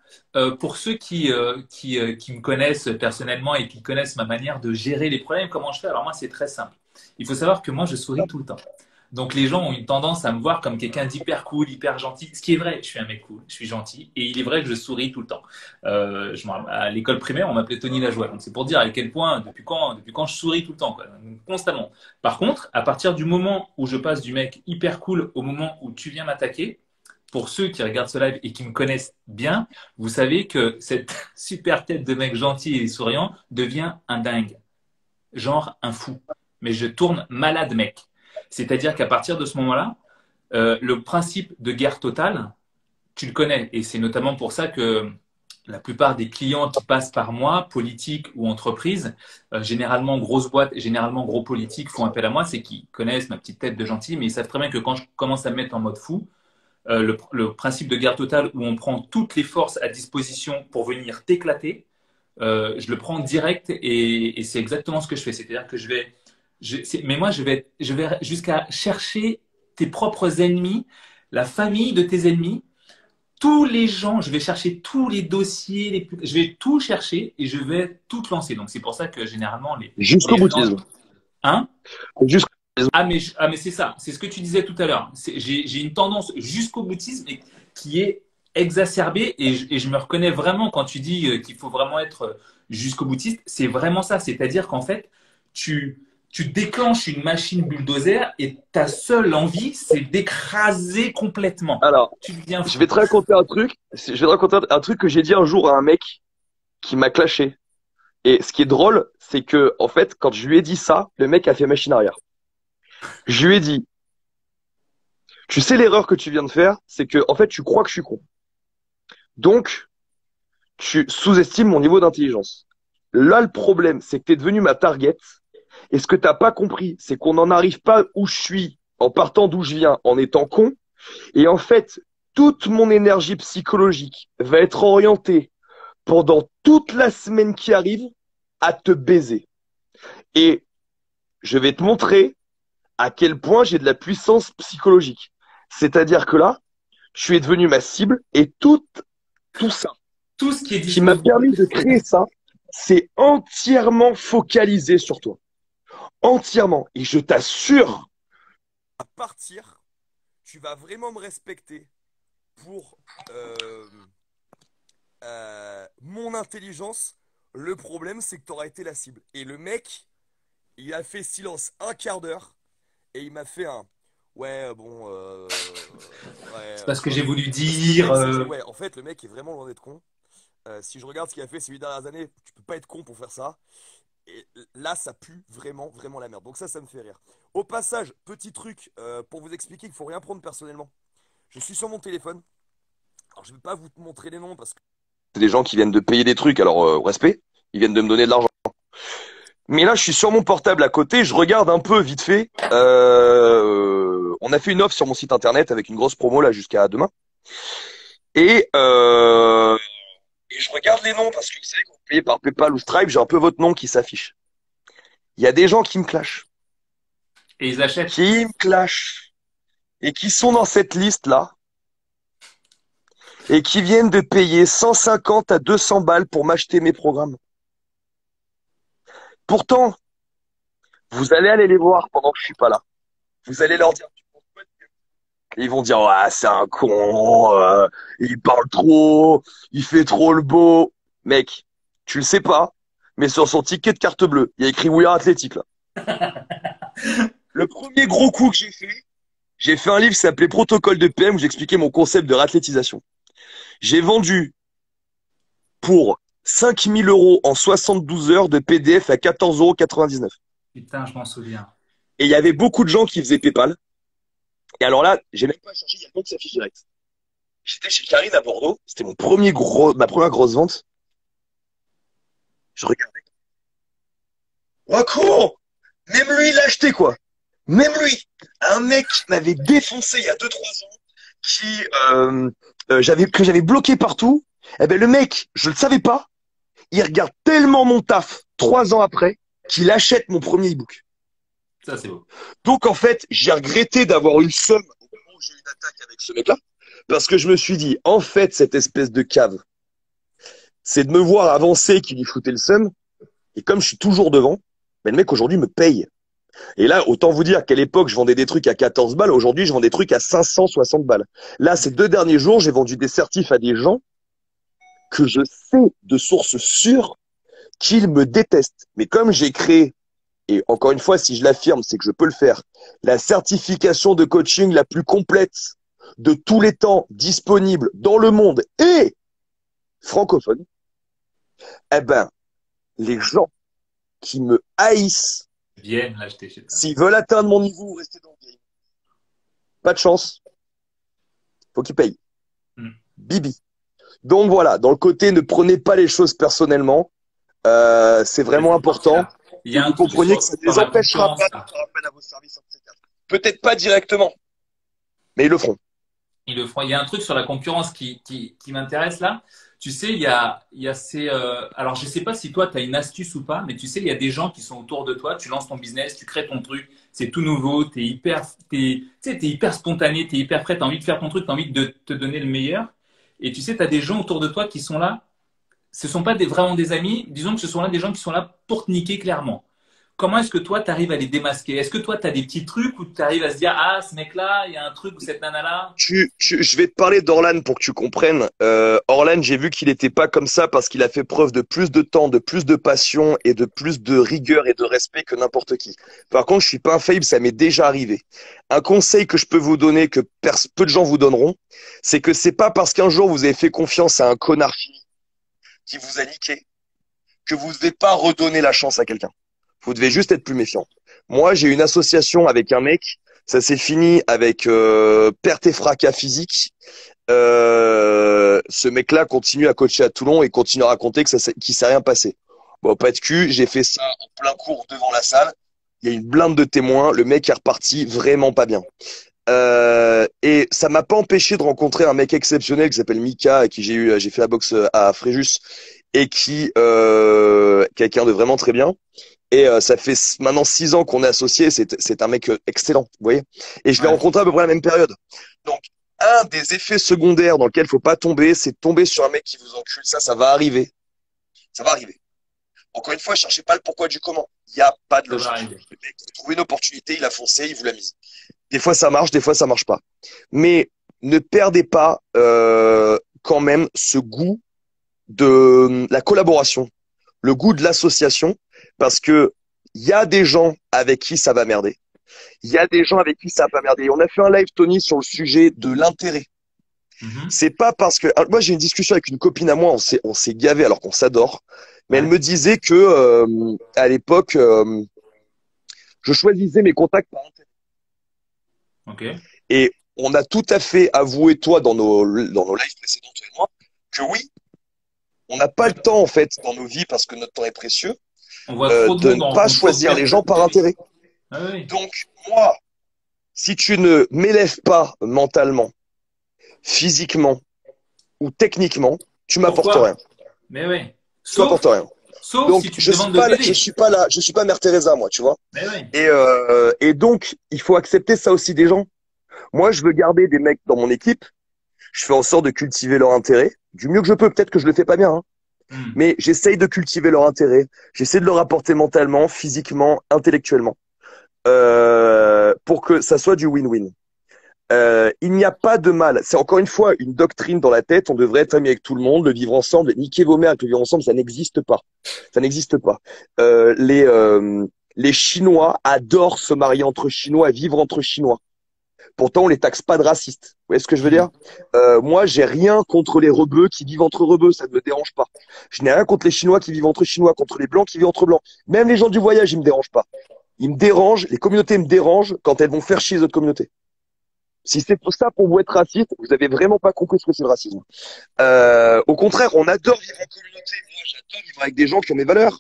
pour ceux qui me connaissent personnellement et qui connaissent ma manière de gérer les problèmes, comment je fais? Alors moi, c'est très simple. Il faut savoir que moi, je souris tout le temps. Donc les gens ont une tendance à me voir comme quelqu'un d'hyper cool, hyper gentil. Ce qui est vrai, je suis un mec cool, je suis gentil, et il est vrai que je souris tout le temps. À l'école primaire, on m'appelait Tony Lajoie. Donc c'est pour dire à quel point, depuis quand je souris tout le temps, quoi, constamment. Par contre, à partir du moment où je passe du mec hyper cool au moment où tu viens m'attaquer, pour ceux qui regardent ce live et qui me connaissent bien, vous savez que cette super tête de mec gentil et souriant devient un dingue, genre un fou. Mais je tourne malade, mec. C'est-à-dire qu'à partir de ce moment-là, le principe de guerre totale, tu le connais. Et c'est notamment pour ça que la plupart des clients qui passent par moi, politiques ou entreprises, généralement grosses boîtes et généralement gros politiques font appel à moi, c'est qu'ils connaissent ma petite tête de gentil, mais ils savent très bien que quand je commence à me mettre en mode fou, le principe de guerre totale où on prend toutes les forces à disposition pour venir t'éclater, je le prends direct et c'est exactement ce que je fais. C'est-à-dire que mais moi, je vais jusqu'à chercher tes propres ennemis, la famille de tes ennemis, tous les gens, je vais chercher tous les dossiers, je vais tout chercher et je vais tout lancer. Donc c'est pour ça que généralement Jusqu'au les freelances, boutisme. hein? Jusqu'au boutisme. Ah, mais c'est ça, c'est ce que tu disais tout à l'heure. J'ai une tendance jusqu'au boutisme qui est exacerbée et je me reconnais vraiment quand tu dis qu'il faut vraiment être jusqu'au boutiste. C'est vraiment ça, c'est-à-dire qu'en fait, tu déclenches une machine bulldozer et ta seule envie, c'est d'écraser complètement. Alors, Tu deviens je fou. vais te raconter un truc. Je vais te raconter un truc que j'ai dit un jour à un mec qui m'a clashé. Et ce qui est drôle, c'est que, en fait, quand je lui ai dit ça, le mec a fait machine arrière. Je lui ai dit, tu sais l'erreur que tu viens de faire, c'est que, en fait, tu crois que je suis con. Donc, tu sous-estimes mon niveau d'intelligence. Là, le problème, c'est que tu es devenu ma target. Et ce que t'as pas compris, c'est qu'on n'en arrive pas où je suis en partant d'où je viens, en étant con. Et en fait, toute mon énergie psychologique va être orientée pendant toute la semaine qui arrive à te baiser. Et je vais te montrer à quel point j'ai de la puissance psychologique. C'est-à-dire que là, je suis devenu ma cible et tout ça Tout ce qui est qui m'a disponible. permis de créer ça, c'est entièrement focalisé sur toi. Entièrement. Et je t'assure, à partir, tu vas vraiment me respecter pour mon intelligence. Le problème, c'est que tu auras été la cible. Et le mec, il a fait silence un quart d'heure et il m'a fait un ouais, bon, C'est ouais, parce tu que vois. j'ai voulu Parce que le dire. mec s'est dit, ouais, en fait, le mec est vraiment loin d'être con. Si je regarde ce qu'il a fait ces 8 dernières années, tu peux pas être con pour faire ça. Et là, ça pue vraiment, vraiment la merde. Donc ça me fait rire. Au passage, petit truc pour vous expliquer qu'il faut rien prendre personnellement. Je suis sur mon téléphone. Alors, je vais pas vous montrer les noms parce que c'est des gens qui viennent de payer des trucs. Alors, respect, ils viennent de me donner de l'argent. Mais là, je suis sur mon portable à côté. Je regarde un peu vite fait. On a fait une offre sur mon site internet avec une grosse promo là jusqu'à demain. Et, et je regarde les noms parce que vous savez, quand vous payez par PayPal ou Stripe, j'ai un peu votre nom qui s'affiche. Il y a des gens qui me clashent. Et ils achètent. Qui me clashent. Et qui sont dans cette liste-là. Et qui viennent de payer 150 à 200 balles pour m'acheter mes programmes. Pourtant, vous allez aller les voir pendant que je suis pas là. Vous allez leur dire, tu penses quoi Ils vont dire, ouais, c'est un con, il parle trop, il fait trop le beau. Mec, tu le sais pas, mais sur son ticket de carte bleue, il y a écrit We Are Athletic, là. Le premier gros coup que j'ai fait un livre qui s'appelait Protocole de PM où j'expliquais mon concept de réathlétisation. J'ai vendu pour 5000 euros en 72 heures de PDF à 14,99 €. Putain, je m'en souviens. Et il y avait beaucoup de gens qui faisaient PayPal. Et alors là, j'ai même pas cherché, il y a le nom qui s'affiche direct. J'étais chez Karine à Bordeaux. C'était ma première grosse vente. Je regardais. Oh, con! Même lui, il l'a acheté, quoi. Même lui. Un mec qui m'avait défoncé il y a 2 3 ans, qui, que j'avais bloqué partout. Eh ben, le mec, je le savais pas. Il regarde tellement mon taf 3 ans après qu'il achète mon premier e-book. Ça, c'est beau. Donc, en fait, j'ai regretté d'avoir une somme au moment où j'ai eu une attaque avec ce mec-là. Parce que je me suis dit, en fait, cette espèce de cave, c'est de me voir avancer qui lui foutait le seum. Et comme je suis toujours devant, ben le mec aujourd'hui me paye. Et là, autant vous dire qu'à l'époque, je vendais des trucs à 14 balles. Aujourd'hui, je vends des trucs à 560 balles. Là, ces 2 derniers jours, j'ai vendu des certifs à des gens que je sais de sources sûres qu'ils me détestent. Mais comme j'ai créé, et encore une fois, si je l'affirme, c'est que je peux le faire, la certification de coaching la plus complète de tous les temps disponible dans le monde et francophone, eh ben, les gens qui me haïssent, Viennent l'acheter chez toi. s'ils veulent atteindre mon niveau ou rester dans le game, pas de chance, faut qu'ils payent. Bibi. Donc voilà, dans le côté ne prenez pas les choses personnellement, c'est vraiment important Il y a que un vous compreniez que ça ne les empêchera pas de faire appel à vos services. Peut-être pas directement, mais ils le feront. Ils le feront. Il y a un truc sur la concurrence qui m'intéresse là. Tu sais, il y a ces. Alors, je ne sais pas si toi, tu as une astuce ou pas, mais tu sais, il y a des gens qui sont autour de toi. Tu lances ton business, tu crées ton truc, c'est tout nouveau, tu sais, t'es hyper spontané, tu es hyper prêt, tu as envie de faire ton truc, tu as envie de te donner le meilleur. Et tu sais, tu as des gens autour de toi qui sont là. Ce ne sont pas vraiment des amis, disons que ce sont là des gens qui sont là pour te niquer clairement. Comment est-ce que toi, tu arrives à les démasquer? Est-ce que toi, tu as des petits trucs où tu arrives à se dire, ah, ce mec-là, il y a un truc ou cette nana-là? Je vais te parler d'Orlan pour que tu comprennes. Orlan, j'ai vu qu'il n'était pas comme ça parce qu'il a fait preuve de plus de temps, de plus de passion et de plus de rigueur et de respect que n'importe qui. Par contre, je suis pas infaillible, ça m'est déjà arrivé. Un conseil que je peux vous donner, que peu de gens vous donneront, c'est que c'est pas parce qu'un jour vous avez fait confiance à un connard fini qui vous a niqué que vous ne devez pas redonner la chance à quelqu'un. Vous devez juste être plus méfiant. Moi, j'ai une association avec un mec. Ça s'est fini avec perte et fracas physique. Ce mec-là continue à coacher à Toulon et continue à raconter qu'il s'est rien passé. Bon, pas de cul, j'ai fait ça en plein cours devant la salle. Il y a une blinde de témoins. Le mec est reparti vraiment pas bien. Et ça m'a pas empêché de rencontrer un mec exceptionnel qui s'appelle Mika, avec qui j'ai fait la boxe à Fréjus et qui quelqu'un de vraiment très bien. Et ça fait maintenant 6 ans qu'on est associés. C'est un mec excellent, vous voyez. Et je l'ai rencontré à peu près à la même période. Donc, un des effets secondaires dans lequel faut pas tomber, c'est de tomber sur un mec qui vous encule. Ça va arriver. Ça va arriver. Encore une fois, cherchez pas le pourquoi du comment. Il n'y a pas de logique. Le mec, il a trouvé une opportunité, il a foncé, il vous l'a mise. Des fois, ça marche, des fois, ça marche pas. Mais ne perdez pas quand même ce goût de la collaboration, le goût de l'association, parce que il y a des gens avec qui ça va merder. Il y a des gens avec qui ça va pas merder. On a fait un live, Tony, sur le sujet de l'intérêt. C'est pas parce que alors, moi j'ai une discussion avec une copine à moi, on s'est gavé alors qu'on s'adore, mais elle me disait que à l'époque je choisissais mes contacts par intérêt. Et on a tout à fait avoué, toi, dans nos lives précédents, toi et moi, que oui, on n'a pas le temps en fait dans nos vies parce que notre temps est précieux de ne pas choisir les gens par intérêt. Donc moi, si tu ne m'élèves pas mentalement, physiquement ou techniquement, tu m'apportes rien. Mais oui. Tu m'apportes rien. Sauf donc si tu je demandes de t'aider. je suis pas Mère Teresa, moi, tu vois. Mais oui. Et donc il faut accepter ça aussi des gens. Moi, je veux garder des mecs dans mon équipe. Je fais en sorte de cultiver leur intérêt du mieux que je peux. Peut-être que je le fais pas bien, hein. Mais j'essaye de cultiver leur intérêt. J'essaie de leur apporter mentalement, physiquement, intellectuellement, pour que ça soit du win-win. Il n'y a pas de mal. C'est encore une fois une doctrine dans la tête. On devrait être amis avec tout le monde, le vivre ensemble. Niquer vos mères avec le vivre ensemble, ça n'existe pas. Ça n'existe pas. Les Chinois adorent se marier entre Chinois et vivre entre Chinois. Pourtant, on les taxe pas de racistes. Vous voyez ce que je veux dire? Moi, j'ai rien contre les rebeux qui vivent entre rebeux. Ça ne me dérange pas. Je n'ai rien contre les Chinois qui vivent entre Chinois, contre les Blancs qui vivent entre Blancs. Même les gens du voyage, ils me dérangent pas. Ils me dérangent. Les communautés me dérangent quand elles vont faire chier les autres communautés. Si c'est pour ça pour vous être raciste, vous avez vraiment pas compris ce que c'est le racisme. Au contraire, on adore vivre en communauté. Moi, j'adore vivre avec des gens qui ont mes valeurs.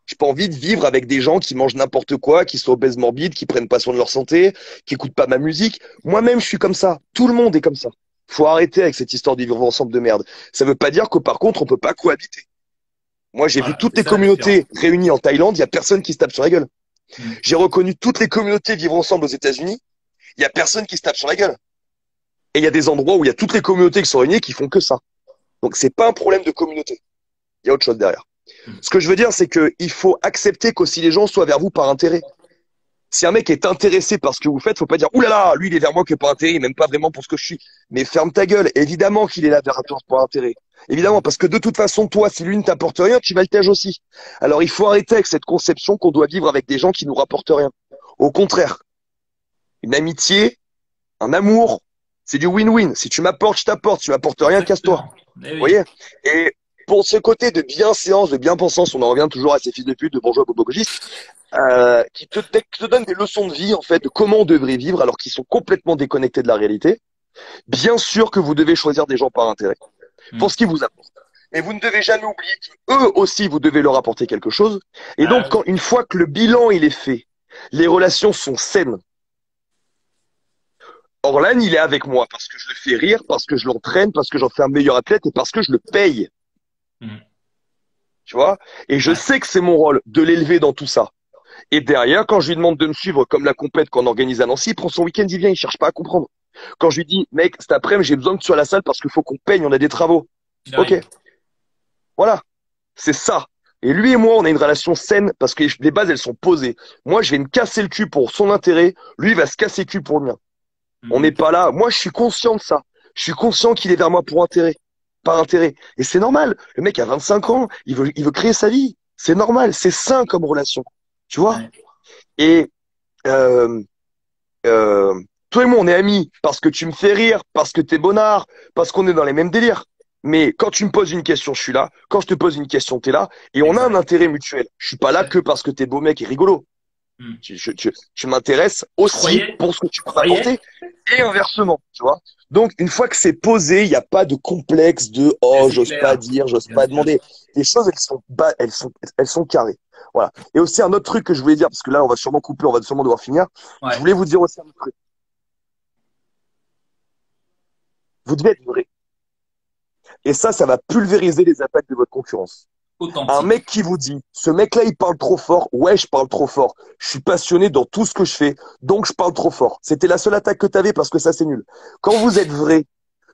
J'ai pas envie de vivre avec des gens qui mangent n'importe quoi, qui sont obèses morbides, qui prennent pas soin de leur santé, qui écoutent pas ma musique. Moi-même, je suis comme ça. Tout le monde est comme ça. Faut arrêter avec cette histoire de vivre ensemble de merde. Ça veut pas dire que par contre, on peut pas cohabiter. Moi, j'ai vu toutes les communautés réunies en Thaïlande, il y a personne qui se tape sur la gueule. J'ai reconnu toutes les communautés vivre ensemble aux États-Unis, il y a personne qui se tape sur la gueule. Et il y a des endroits où il y a toutes les communautés qui sont réunies qui font que ça. Donc c'est pas un problème de communauté. Il y a autre chose derrière. Ce que je veux dire, c'est que il faut accepter qu'aussi les gens soient vers vous par intérêt. Si un mec est intéressé par ce que vous faites, faut pas dire, oulala, lui, il est vers moi que par intérêt, il m'aime pas vraiment pour ce que je suis. Mais ferme ta gueule. Évidemment qu'il est là vers toi par intérêt. Évidemment, parce que de toute façon, toi, si lui ne t'apporte rien, tu vas le tège aussi. Alors il faut arrêter avec cette conception qu'on doit vivre avec des gens qui nous rapportent rien. Au contraire, une amitié, un amour, c'est du win-win. Si tu m'apportes, je t'apporte. Si tu m'apportes rien, casse-toi. Vous voyez? Et pour ce côté de bienséance, de bien-pensance, on en revient toujours à ces fils de pute, de bourgeois bobogogistes, qui te donnent des leçons de vie, en fait, de comment on devrait vivre, alors qu'ils sont complètement déconnectés de la réalité. Bien sûr que vous devez choisir des gens par intérêt, pour ce qu'ils vous apportent. Et vous ne devez jamais oublier qu'eux aussi, vous devez leur apporter quelque chose. Et donc, une fois que le bilan, il est fait, les relations sont saines. Orlan, il est avec moi parce que je le fais rire, parce que je l'entraîne, parce que j'en fais un meilleur athlète et parce que je le paye. Tu vois? Et je sais que c'est mon rôle de l'élever dans tout ça. Et derrière, quand je lui demande de me suivre comme la compète qu'on organise à Nancy, il prend son week-end, il vient, il cherche pas à comprendre. Quand je lui dis, mec, cet après-midi, j'ai besoin que tu sois à la salle parce qu'il faut qu'on paye, on a des travaux. Ok. Voilà. C'est ça. Et lui et moi, on a une relation saine parce que les bases, elles sont posées. Moi, je vais me casser le cul pour son intérêt. Lui, il va se casser le cul pour le mien. On n'est pas là. Moi, je suis conscient de ça. Je suis conscient qu'il est vers moi pour intérêt. Par intérêt. Et c'est normal. Le mec a 25 ans. Il veut créer sa vie. C'est normal. C'est sain comme relation. Tu vois? Et, toi et moi, on est amis parce que tu me fais rire, parce que t'es bonnard, parce qu'on est dans les mêmes délires. Mais quand tu me poses une question, je suis là. Quand je te pose une question, t'es là. Et on a un intérêt mutuel. Je suis pas là que parce que t'es beau mec et rigolo. Tu m'intéresses aussi pour ce que tu peux apporter et inversement, tu vois. Donc, une fois que c'est posé, il n'y a pas de complexe de oh, j'ose pas dire, j'ose pas demander. Les choses, elles sont carrées. Voilà. Et aussi un autre truc que je voulais dire, parce que là, on va sûrement couper, on va sûrement devoir finir. Je voulais vous dire aussi un autre truc. Vous devez être vrai. Et ça va pulvériser les attaques de votre concurrence. Un mec qui vous dit, ce mec-là, il parle trop fort. Ouais, je parle trop fort. Je suis passionné dans tout ce que je fais, donc je parle trop fort. C'était la seule attaque que tu avais parce que ça, c'est nul. Quand vous êtes vrai,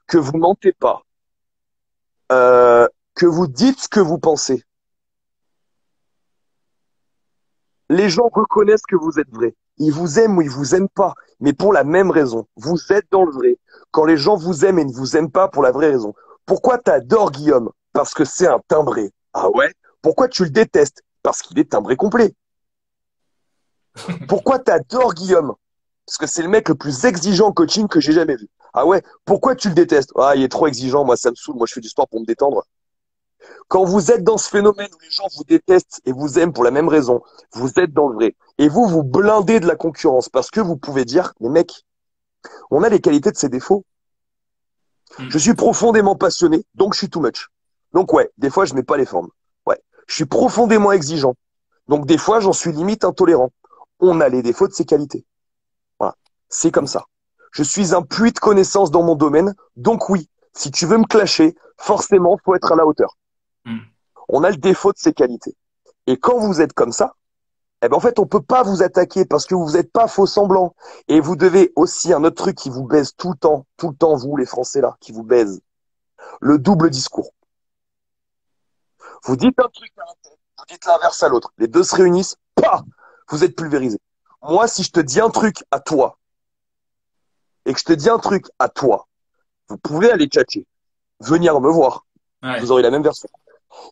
que vous mentez pas, que vous dites ce que vous pensez, les gens reconnaissent que vous êtes vrai. Ils vous aiment ou ils vous aiment pas, mais pour la même raison. Vous êtes dans le vrai. Quand les gens vous aiment et ne vous aiment pas pour la vraie raison. Pourquoi t'adores Guillaume? Parce que c'est un timbré. Ah ouais? Pourquoi tu le détestes? Parce qu'il est timbré complet. Pourquoi t'adores Guillaume? Parce que c'est le mec le plus exigeant en coaching que j'ai jamais vu. Ah ouais? Pourquoi tu le détestes? Ah, il est trop exigeant, moi ça me saoule, moi je fais du sport pour me détendre. Quand vous êtes dans ce phénomène où les gens vous détestent et vous aiment pour la même raison, vous êtes dans le vrai. Et vous, vous blindez de la concurrence parce que vous pouvez dire, mais mec, on a les qualités de ses défauts. Je suis profondément passionné, donc je suis too much. Donc ouais, des fois je mets pas les formes. Ouais, je suis profondément exigeant. Donc des fois j'en suis limite intolérant. On a les défauts de ses qualités. Voilà, c'est comme ça. Je suis un puits de connaissances dans mon domaine, donc oui, si tu veux me clasher, forcément faut être à la hauteur. On a le défaut de ses qualités. Et quand vous êtes comme ça, eh ben en fait on peut pas vous attaquer parce que vous n'êtes pas faux semblant. Et vous devez aussi un autre truc qui vous baise tout le temps vous les Français là, qui vous baise, le double discours. Vous dites un truc à un tel, vous dites l'inverse à l'autre. Les deux se réunissent, pas, vous êtes pulvérisé. Moi, si je te dis un truc à toi, et que je te dis un truc à toi, vous pouvez aller tchatcher, venir me voir. Ouais. Vous aurez la même version.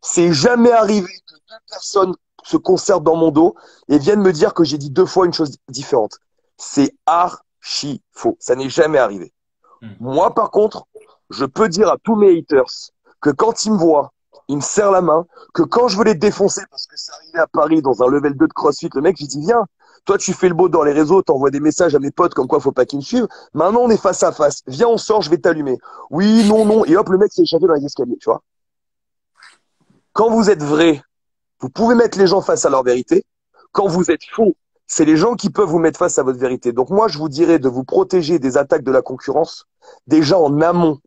C'est jamais arrivé que deux personnes se concertent dans mon dos et viennent me dire que j'ai dit 2 fois une chose différente. C'est archi faux. Ça n'est jamais arrivé. Moi, par contre, je peux dire à tous mes haters que quand ils me voient, ils me serrent la main, que quand je veux les défoncer, parce que c'est arrivé à Paris dans un level 2 de CrossFit, le mec, je dis, viens, toi, tu fais le beau dans les réseaux, t'envoies des messages à mes potes comme quoi faut pas qu'ils me suivent. Maintenant, on est face à face. Viens, on sort, je vais t'allumer. Oui, non, non. Et hop, le mec s'est échappé dans les escaliers, tu vois. Quand vous êtes vrai, vous pouvez mettre les gens face à leur vérité. Quand vous êtes faux, c'est les gens qui peuvent vous mettre face à votre vérité. Donc moi, je vous dirais de vous protéger des attaques de la concurrence, déjà en amont,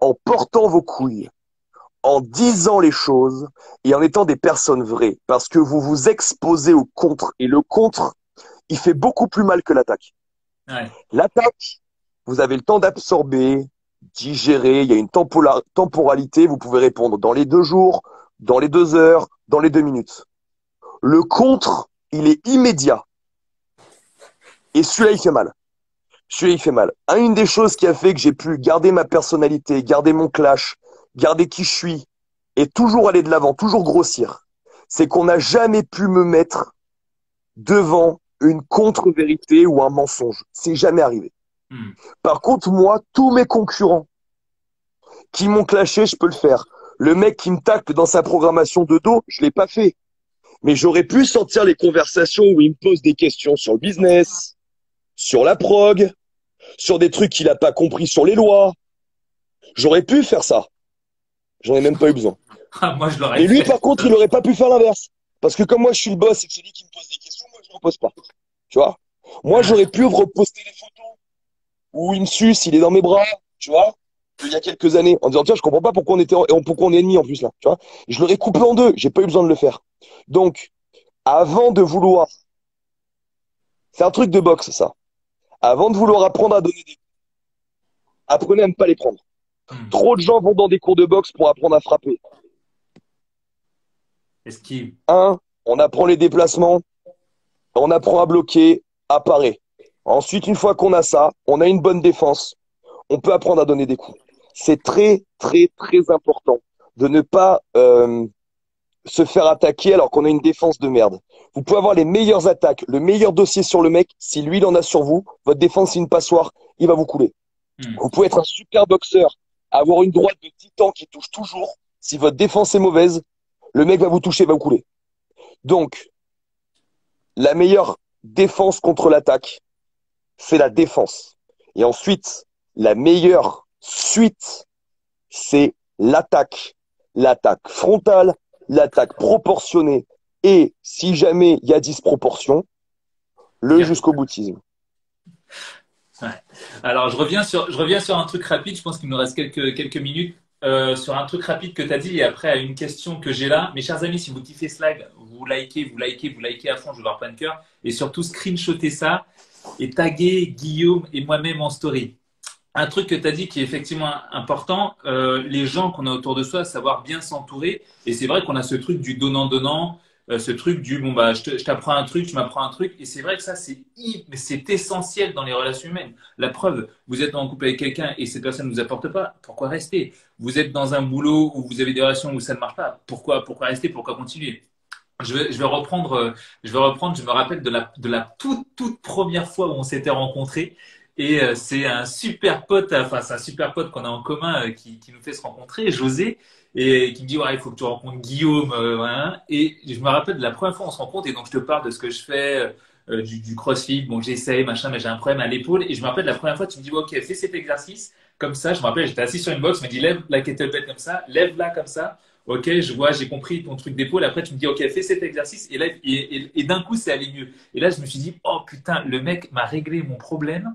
en portant vos couilles, en disant les choses et en étant des personnes vraies. Parce que vous vous exposez au contre. Et le contre, il fait beaucoup plus mal que l'attaque. Ouais. L'attaque, vous avez le temps d'absorber, digérer, il y a une temporalité, vous pouvez répondre dans les 2 jours, dans les 2 heures, dans les 2 minutes. Le contre, il est immédiat. Et celui-là, il fait mal. Celui-là, il fait mal. Une des choses qui a fait que j'ai pu garder ma personnalité, garder mon clash, garder qui je suis, et toujours aller de l'avant, toujours grossir, c'est qu'on n'a jamais pu me mettre devant une contre-vérité ou un mensonge. C'est jamais arrivé. Par contre, moi, tous mes concurrents qui m'ont clashé, je peux le faire. Le mec qui me tacle dans sa programmation de dos, je l'ai pas fait. Mais j'aurais pu sortir les conversations où il me pose des questions sur le business, sur la prog, sur des trucs qu'il a pas compris sur les lois. J'aurais pu faire ça. J'en ai même pas eu besoin. Moi, je l'aurais Mais lui, fait. par contre, il aurait pas pu faire l'inverse. Parce que comme moi, je suis le boss et que c'est lui qui me pose des questions, moi, je n'en pose pas. Tu vois? Moi, j'aurais pu reposter les photos où il me suce, il est dans mes bras, tu vois? Il y a quelques années, en disant, tiens, je comprends pas pourquoi pourquoi on est ennemis en plus là, tu vois? Je l'aurais coupé en deux. J'ai pas eu besoin de le faire. Donc, avant de vouloir, c'est un truc de boxe, ça. Avant de vouloir apprendre à donner des coups, apprenez à ne pas les prendre. Trop de gens vont dans des cours de boxe pour apprendre à frapper. Esquive. On apprend les déplacements, on apprend à bloquer, à parer. Ensuite, une fois qu'on a ça, on a une bonne défense, on peut apprendre à donner des coups. C'est très, très, très important de ne pas se faire attaquer alors qu'on a une défense de merde. Vous pouvez avoir les meilleures attaques, le meilleur dossier sur le mec, si lui, il en a sur vous, votre défense, c'est une passoire, il va vous couler. Vous pouvez être un super boxeur, avoir une droite de titan qui touche toujours. Si votre défense est mauvaise, le mec va vous toucher, va vous couler. Donc, la meilleure défense contre l'attaque, c'est la défense. Et ensuite, la meilleure suite, c'est l'attaque. L'attaque frontale, l'attaque proportionnée. Et si jamais il y a disproportion, le jusqu'au boutisme. Ouais. Alors, je reviens sur un truc rapide. Je pense qu'il nous reste quelques minutes. Sur un truc rapide que tu as dit et après à une question que j'ai là. Mes chers amis, si vous kiffez Slag, vous likez à fond, je veux voir plein de cœur. Et surtout, screenshotez ça et taguez Guillaume et moi-même en story. Un truc que tu as dit qui est effectivement important, les gens qu'on a autour de soi, savoir bien s'entourer. Et c'est vrai qu'on a ce truc du donnant-donnant, ce truc du bon bah je t'apprends un truc, tu m'apprends un truc. Et c'est vrai que ça c'est essentiel dans les relations humaines. La preuve, vous êtes en couple avec quelqu'un et cette personne ne vous apporte pas, pourquoi rester? Vous êtes dans un boulot où vous avez des relations où ça ne marche pas, pourquoi rester, pourquoi continuer? Je vais reprendre, je me rappelle de la toute première fois où on s'était rencontrés. Et c'est un super pote, enfin c'est un super pote qu'on a en commun qui nous fait se rencontrer, José, et qui me dit ouais il faut que tu rencontres Guillaume, voilà. Et je me rappelle de la première fois où on se rencontre et donc je te parle de ce que je fais, du CrossFit, bon j'essaye machin, mais j'ai un problème à l'épaule et je me rappelle de la première fois tu me dis ouais, ok fais cet exercice comme ça, je me rappelle j'étais assis sur une box, tu me dis lève la kettlebell comme ça, lève-la comme ça. Ok, je vois, j'ai compris ton truc d'épaule. Après, tu me dis, ok, fais cet exercice. Et là, et d'un coup, c'est allé mieux. Et là, je me suis dit, oh putain, le mec m'a réglé mon problème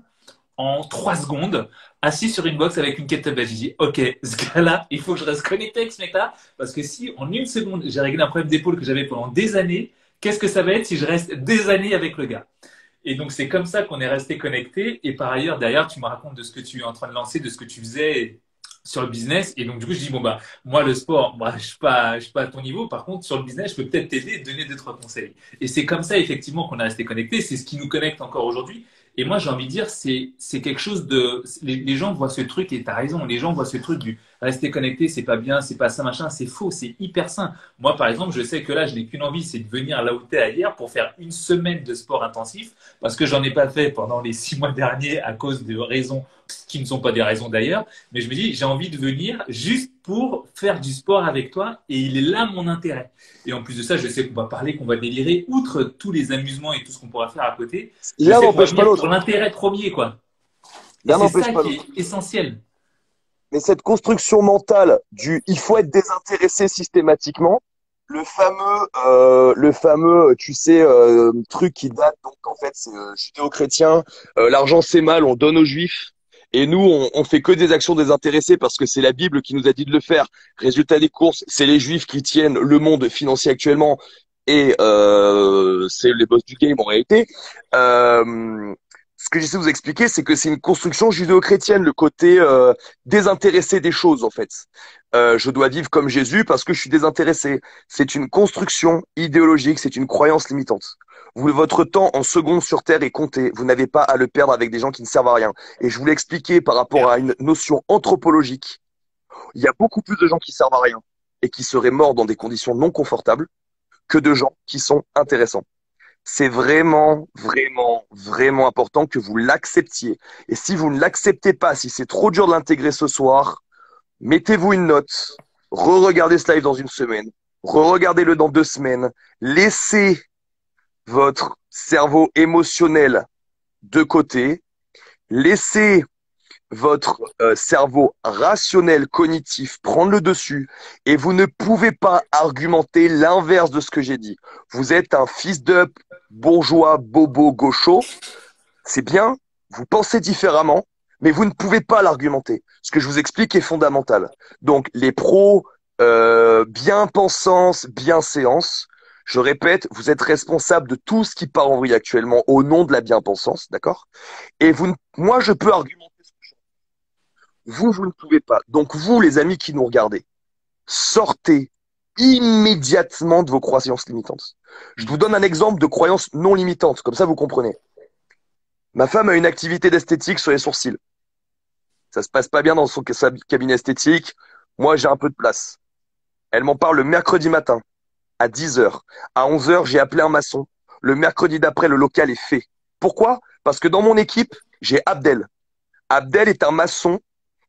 en 3 secondes, assis sur une box avec une kettlebell. J'ai dit, ok, ce gars-là, il faut que je reste connecté avec ce mec-là, parce que si en 1 seconde, j'ai réglé un problème d'épaule que j'avais pendant des années, qu'est-ce que ça va être si je reste des années avec le gars? Et donc, c'est comme ça qu'on est resté connecté. Et par ailleurs, derrière, tu me racontes de ce que tu es en train de lancer, de ce que tu faisais sur le business. Et donc, du coup, je dis, bon, bah, moi, le sport, moi, je suis pas à ton niveau. Par contre, sur le business, je peux peut-être t'aider et te donner 2, 3 conseils. Et c'est comme ça, effectivement, qu'on est resté connecté. C'est ce qui nous connecte encore aujourd'hui. Et moi, j'ai envie de dire, c'est quelque chose de. Les gens voient ce truc, et tu as raison, les gens voient ce truc du rester connecté, c'est pas bien, c'est pas ça, machin, c'est faux, c'est hyper sain. Moi, par exemple, je sais que là, je n'ai qu'une envie, c'est de venir là où tu es hier pour faire une semaine de sport intensif, parce que j'en ai pas fait pendant les 6 mois derniers à cause de raisons qui ne sont pas des raisons d'ailleurs. Mais je me dis, j'ai envie de venir juste pour faire du sport avec toi, et il est là mon intérêt. Et en plus de ça, je sais qu'on va parler, qu'on va délirer, outre tous les amusements et tout ce qu'on pourra faire à côté. Je L'un sais qu'on va n'empêche pas venir pour l'autre. l'intérêt premier, quoi. Et L'un c'est n'empêche ça pas qui l'autre. est essentiel. Mais cette construction mentale du il faut être désintéressé systématiquement, le fameux, tu sais, truc qui date donc en fait c'est judéo-chrétien, l'argent c'est mal, on donne aux juifs, et nous on fait que des actions désintéressées parce que c'est la Bible qui nous a dit de le faire. Résultat des courses, c'est les juifs qui tiennent le monde financier actuellement, et c'est les boss du game en réalité. Euh, Ce que j'essaie de vous expliquer, c'est que c'est une construction judéo-chrétienne, le côté désintéressé des choses, en fait. Je dois vivre comme Jésus parce que je suis désintéressé. C'est une construction idéologique, c'est une croyance limitante. Votre temps en secondes sur Terre est compté. Vous n'avez pas à le perdre avec des gens qui ne servent à rien. Et je vous l'ai expliqué par rapport à une notion anthropologique. Il y a beaucoup plus de gens qui servent à rien et qui seraient morts dans des conditions non confortables que de gens qui sont intéressants. C'est vraiment, vraiment, vraiment important que vous l'acceptiez. Et si vous ne l'acceptez pas, si c'est trop dur de l'intégrer ce soir, mettez-vous une note, re-regardez ce live dans une semaine, re-regardez-le dans 2 semaines, laissez votre cerveau émotionnel de côté, laissez votre cerveau rationnel, cognitif prendre le dessus, et vous ne pouvez pas argumenter l'inverse de ce que j'ai dit. Vous êtes un fils de bourgeois, bobo, gaucho, c'est bien, vous pensez différemment, mais vous ne pouvez pas l'argumenter. Ce que je vous explique est fondamental. Donc, les pros, bien-pensance, bien-séance, je répète, vous êtes responsable de tout ce qui part en vrille actuellement au nom de la bien-pensance, d'accord? Et moi, je peux argumenter. Vous ne pouvez pas. Donc, vous, les amis qui nous regardez, sortez immédiatement de vos croyances limitantes. Je vous donne un exemple de croyance non limitante, comme ça vous comprenez. Ma femme a une activité d'esthétique sur les sourcils. Ça se passe pas bien dans son cabinet esthétique. Moi, j'ai un peu de place. Elle m'en parle le mercredi matin, à 10h. À 11h, j'ai appelé un maçon. Le mercredi d'après, le local est fait. Pourquoi? Parce que dans mon équipe, j'ai Abdel. Abdel est un maçon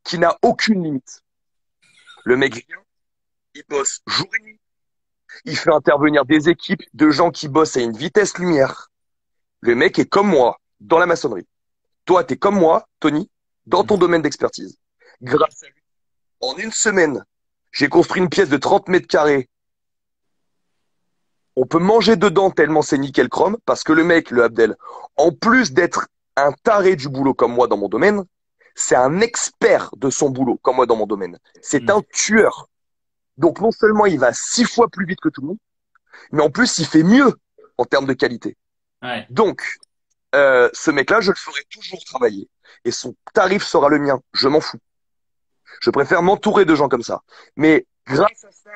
qui n'a aucune limite. Le mec vient, il bosse jour et nuit. Il fait intervenir des équipes de gens qui bossent à une vitesse lumière. Le mec est comme moi dans la maçonnerie. Toi, t'es comme moi, Tony, dans ton domaine d'expertise. Grâce à lui, en une semaine, j'ai construit une pièce de 30 mètres carrés. On peut manger dedans tellement c'est nickel chrome, parce que le mec, le Abdel, en plus d'être un taré du boulot comme moi dans mon domaine, c'est un expert de son boulot comme moi dans mon domaine. C'est un tueur. Donc non seulement il va 6 fois plus vite que tout le monde, mais en plus il fait mieux en termes de qualité. Ouais. Donc, ce mec-là, je le ferai toujours travailler. Et son tarif sera le mien. Je m'en fous. Je préfère m'entourer de gens comme ça. Mais grâce à ça,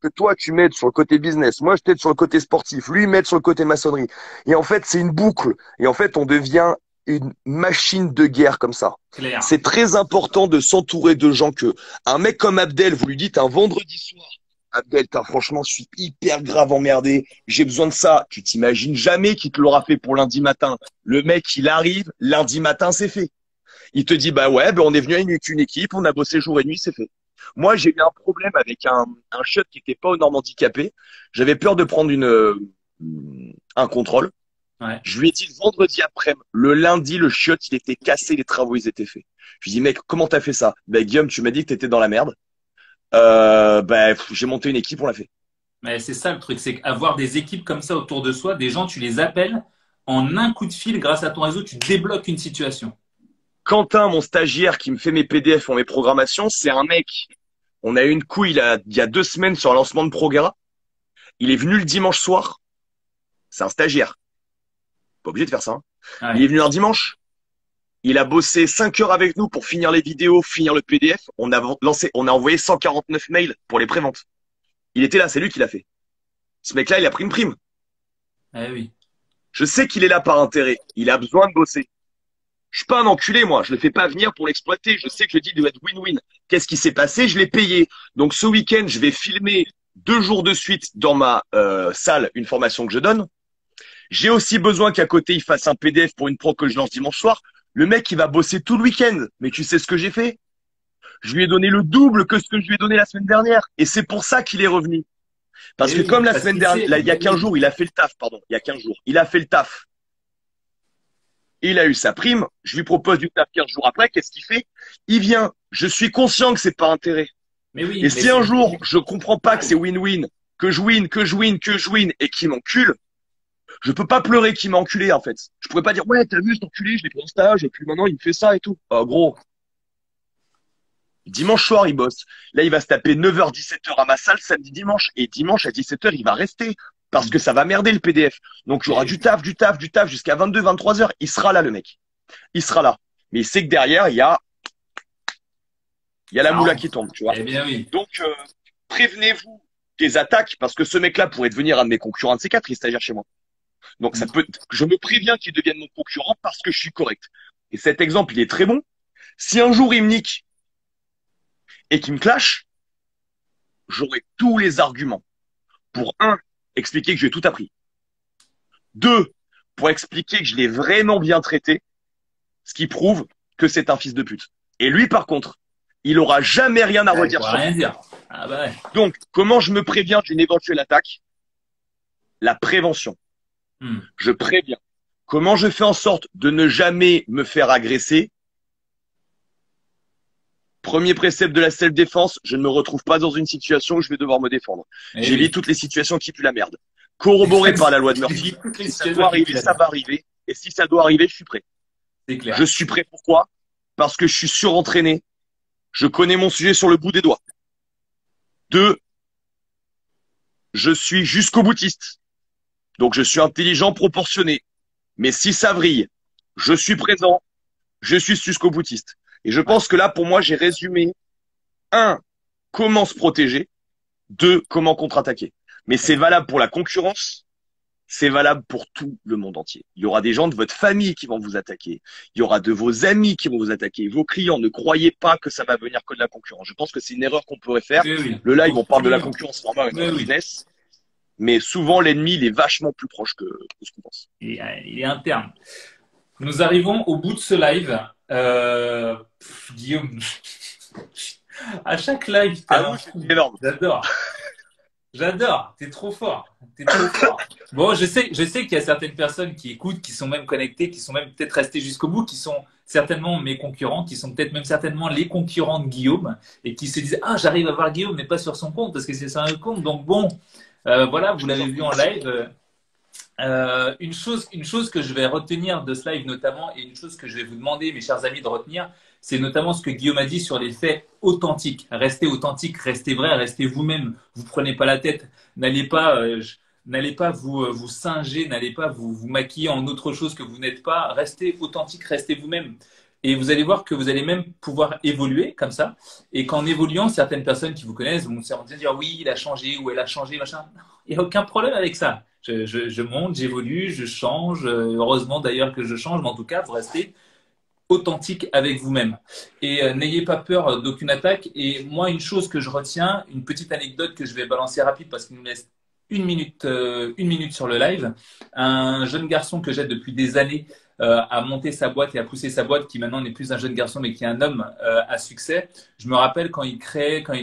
que toi, tu m'aides sur le côté business, moi, je t'aide sur le côté sportif, lui, il m'aide sur le côté maçonnerie. Et en fait, c'est une boucle. Et en fait, on devient une machine de guerre comme ça. Claire. C'est très important de s'entourer de gens que un mec comme Abdel, vous lui dites un vendredi soir, Abdel, franchement, je suis hyper grave emmerdé, j'ai besoin de ça. Tu t'imagines jamais qu'il te l'aura fait pour lundi matin. Le mec, il arrive, lundi matin, c'est fait. Il te dit, bah ouais, on est venu avec une équipe, on a bossé jour et nuit, c'est fait. Moi, j'ai eu un problème avec un shot qui n'était pas aux normes handicapées. J'avais peur de prendre un contrôle. Ouais. Je lui ai dit le vendredi après, le lundi, le shot, il était cassé, les travaux, ils étaient faits. Je lui ai dit, mec, comment t'as fait ça? Ben, Guillaume, tu m'as dit que t'étais dans la merde. J'ai monté une équipe, on l'a fait. Mais c'est ça le truc, c'est qu'avoir des équipes comme ça autour de soi, des gens, tu les appelles, en un coup de fil, grâce à ton réseau, tu débloques une situation. Quentin, mon stagiaire qui me fait mes PDF ou mes programmations, c'est un mec. On a eu une couille il y a 2 semaines sur un lancement de Progrès. Il est venu le dimanche soir. C'est un stagiaire. Pas obligé de faire ça. Hein. Ouais. Il est venu un dimanche. Il a bossé 5 heures avec nous pour finir les vidéos, finir le PDF. On a envoyé 149 mails pour les préventes. Il était là, c'est lui qui l'a fait. Ce mec-là, il a pris une prime. Eh oui. Je sais qu'il est là par intérêt. Il a besoin de bosser. Je suis pas un enculé, moi. Je le fais pas venir pour l'exploiter. Je sais que le deal doit être win-win. Qu'est-ce qui s'est passé? Je l'ai payé. Donc ce week-end, je vais filmer 2 jours de suite dans ma salle une formation que je donne. J'ai aussi besoin qu'à côté, il fasse un PDF pour une pro que je lance dimanche soir. Le mec, il va bosser tout le week-end. Mais tu sais ce que j'ai fait? Je lui ai donné le double que ce que je lui ai donné la semaine dernière. Et c'est pour ça qu'il est revenu. Parce que comme la semaine dernière, là, il y a 15 jours, il a fait le taf, pardon. Il y a 15 jours. Il a fait le taf. Il a eu sa prime. Je lui propose du taf 15 jours après. Qu'est-ce qu'il fait? Il vient. Je suis conscient que c'est pas intérêt. Mais oui, et si un jour, je comprends pas que c'est win-win, que je win et qu'il m'encule, je peux pas pleurer qu'il m'a enculé, en fait. Je pourrais pas dire, ouais, t'as vu cet enculé, je l'ai pris en stage, et puis maintenant, il me fait ça et tout. Oh, gros. Dimanche soir, il bosse. Là, il va se taper 9h, 17h à ma salle samedi, dimanche. Et dimanche à 17h, il va rester. Parce que ça va merder le PDF. Donc, il y aura du taf jusqu'à 22, 23h. Il sera là, le mec. Il sera là. Mais il sait que derrière, il y a la moula qui tombe, tu vois. Eh bien, oui. Donc, prévenez-vous des attaques, parce que ce mec-là pourrait devenir un de mes concurrents de ces 4, il est stagiaire chez moi. Donc, je me préviens qu'il devienne mon concurrent parce que je suis correct. Et cet exemple, il est très bon. Si un jour il me nique et qu'il me clash, j'aurai tous les arguments pour expliquer que j'ai tout appris. 2, pour expliquer que je l'ai vraiment bien traité, ce qui prouve que c'est un fils de pute. Et lui, par contre, il aura jamais rien à redire sur rien dire. Ah bah ouais. Donc, comment je me préviens d'une éventuelle attaque? La prévention. Je préviens. Comment je fais en sorte de ne jamais me faire agresser? Premier précepte de la self-défense, je ne me retrouve pas dans une situation où je vais devoir me défendre. J'évite toutes les situations qui puent la merde. Corroboré par la loi de Murphy. Si ça doit arriver, ça va arriver. Et si ça doit arriver, je suis prêt. C'est clair. Je suis prêt. Pourquoi? Parce que je suis surentraîné. Je connais mon sujet sur le bout des doigts. 2, je suis jusqu'au boutiste. Donc, je suis intelligent, proportionné. Mais si ça vrille, je suis présent, je suis jusqu'au boutiste. Et je pense que là, pour moi, j'ai résumé 1, comment se protéger, 2, comment contre-attaquer. Mais c'est valable pour la concurrence, c'est valable pour tout le monde entier. Il y aura des gens de votre famille qui vont vous attaquer. Il y aura de vos amis qui vont vous attaquer. Vos clients, ne croyez pas que ça va venir que de la concurrence. Je pense que c'est une erreur qu'on pourrait faire. Oui. Le live, on parle de la concurrence normal dans le business. Mais souvent, l'ennemi, il est vachement plus proche que ce qu'on pense. Il est interne. Nous arrivons au bout de ce live. Guillaume, à chaque live, c'est énorme. J'adore. T'es trop fort. Bon, je sais qu'il y a certaines personnes qui écoutent, qui sont même connectées, qui sont même peut-être restées jusqu'au bout, qui sont certainement mes concurrents, qui sont peut-être même certainement les concurrents de Guillaume et qui se disent, ah, j'arrive à voir Guillaume, mais pas sur son compte parce que c'est sur un compte. Donc bon, voilà, vous l'avez vu en live. Une chose que je vais retenir de ce live notamment, et une chose que je vais vous demander, mes chers amis, de retenir, c'est notamment ce que Guillaume a dit sur les faits authentiques. Restez authentique, restez vrai, restez vous-même. Vous prenez pas la tête. N'allez pas vous singer, n'allez pas vous maquiller en autre chose que vous n'êtes pas. Restez authentique, restez vous-même. Et vous allez voir que vous allez même pouvoir évoluer comme ça. Et qu'en évoluant, certaines personnes qui vous connaissent vont se dire oui, il a changé ou elle a changé, machin. Il n'y a aucun problème avec ça. Je monte, j'évolue, je change. Heureusement d'ailleurs que je change, mais en tout cas, vous restez authentique avec vous-même. Et n'ayez pas peur d'aucune attaque. Et moi, une chose que je retiens, une petite anecdote que je vais balancer rapide parce qu'il nous laisse une minute sur le live. Un jeune garçon que j'aide depuis des années a monté sa boîte et a poussé sa boîte, qui maintenant n'est plus un jeune garçon mais qui est un homme à succès. Je me rappelle quand il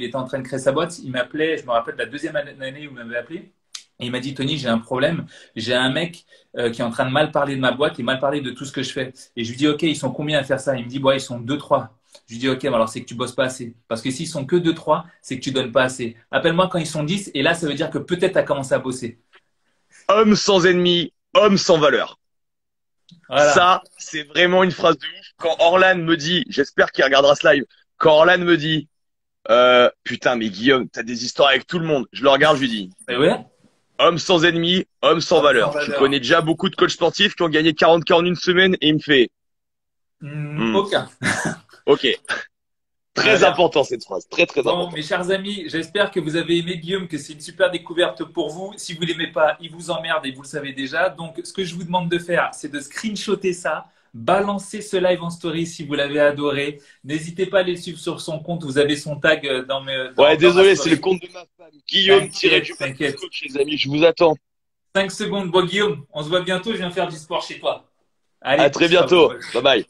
était en train de créer sa boîte, il m'appelait, je me rappelle de la deuxième année où il m'avait appelé. Et il m'a dit, Tony, j'ai un problème. J'ai un mec qui est en train de mal parler de ma boîte et mal parler de tout ce que je fais. Et je lui dis, OK, ils sont combien à faire ça? Il me dit, ils sont 2-3. Je lui dis, OK, alors c'est que tu bosses pas assez. Parce que s'ils sont que 2-3, c'est que tu donnes pas assez. Appelle-moi quand ils sont 10 et là, ça veut dire que peut-être tu as commencé à bosser. Homme sans ennemi, homme sans valeur. Voilà. Ça, c'est vraiment une phrase de ouf. Quand Orlan me dit, j'espère qu'il regardera ce live, quand Orlan me dit, putain, mais Guillaume, t'as des histoires avec tout le monde. Je le regarde, je lui dis, ouais. Homme sans ennemi, homme sans valeur. Je connais déjà beaucoup de coachs sportifs qui ont gagné 40K en une semaine et il me fait, aucun. OK. Très important cette phrase, très Bon, important. mes chers amis, j'espère que vous avez aimé Guillaume, que c'est une super découverte pour vous. Si vous l'aimez pas, il vous emmerde et vous le savez déjà. Donc, ce que je vous demande de faire, c'est de screenshotter ça, balancer ce live en story si vous l'avez adoré. N'hésitez pas à aller le suivre sur son compte. Vous avez son tag Ouais, dans ma désolé, c'est story. le compte de ma femme. Guillaume T'inquiète. coach, les amis, je vous attends. 5 secondes. Bon, Guillaume, on se voit bientôt. Je viens faire du sport chez toi. À Allez, très ciao. bientôt. Bye bye.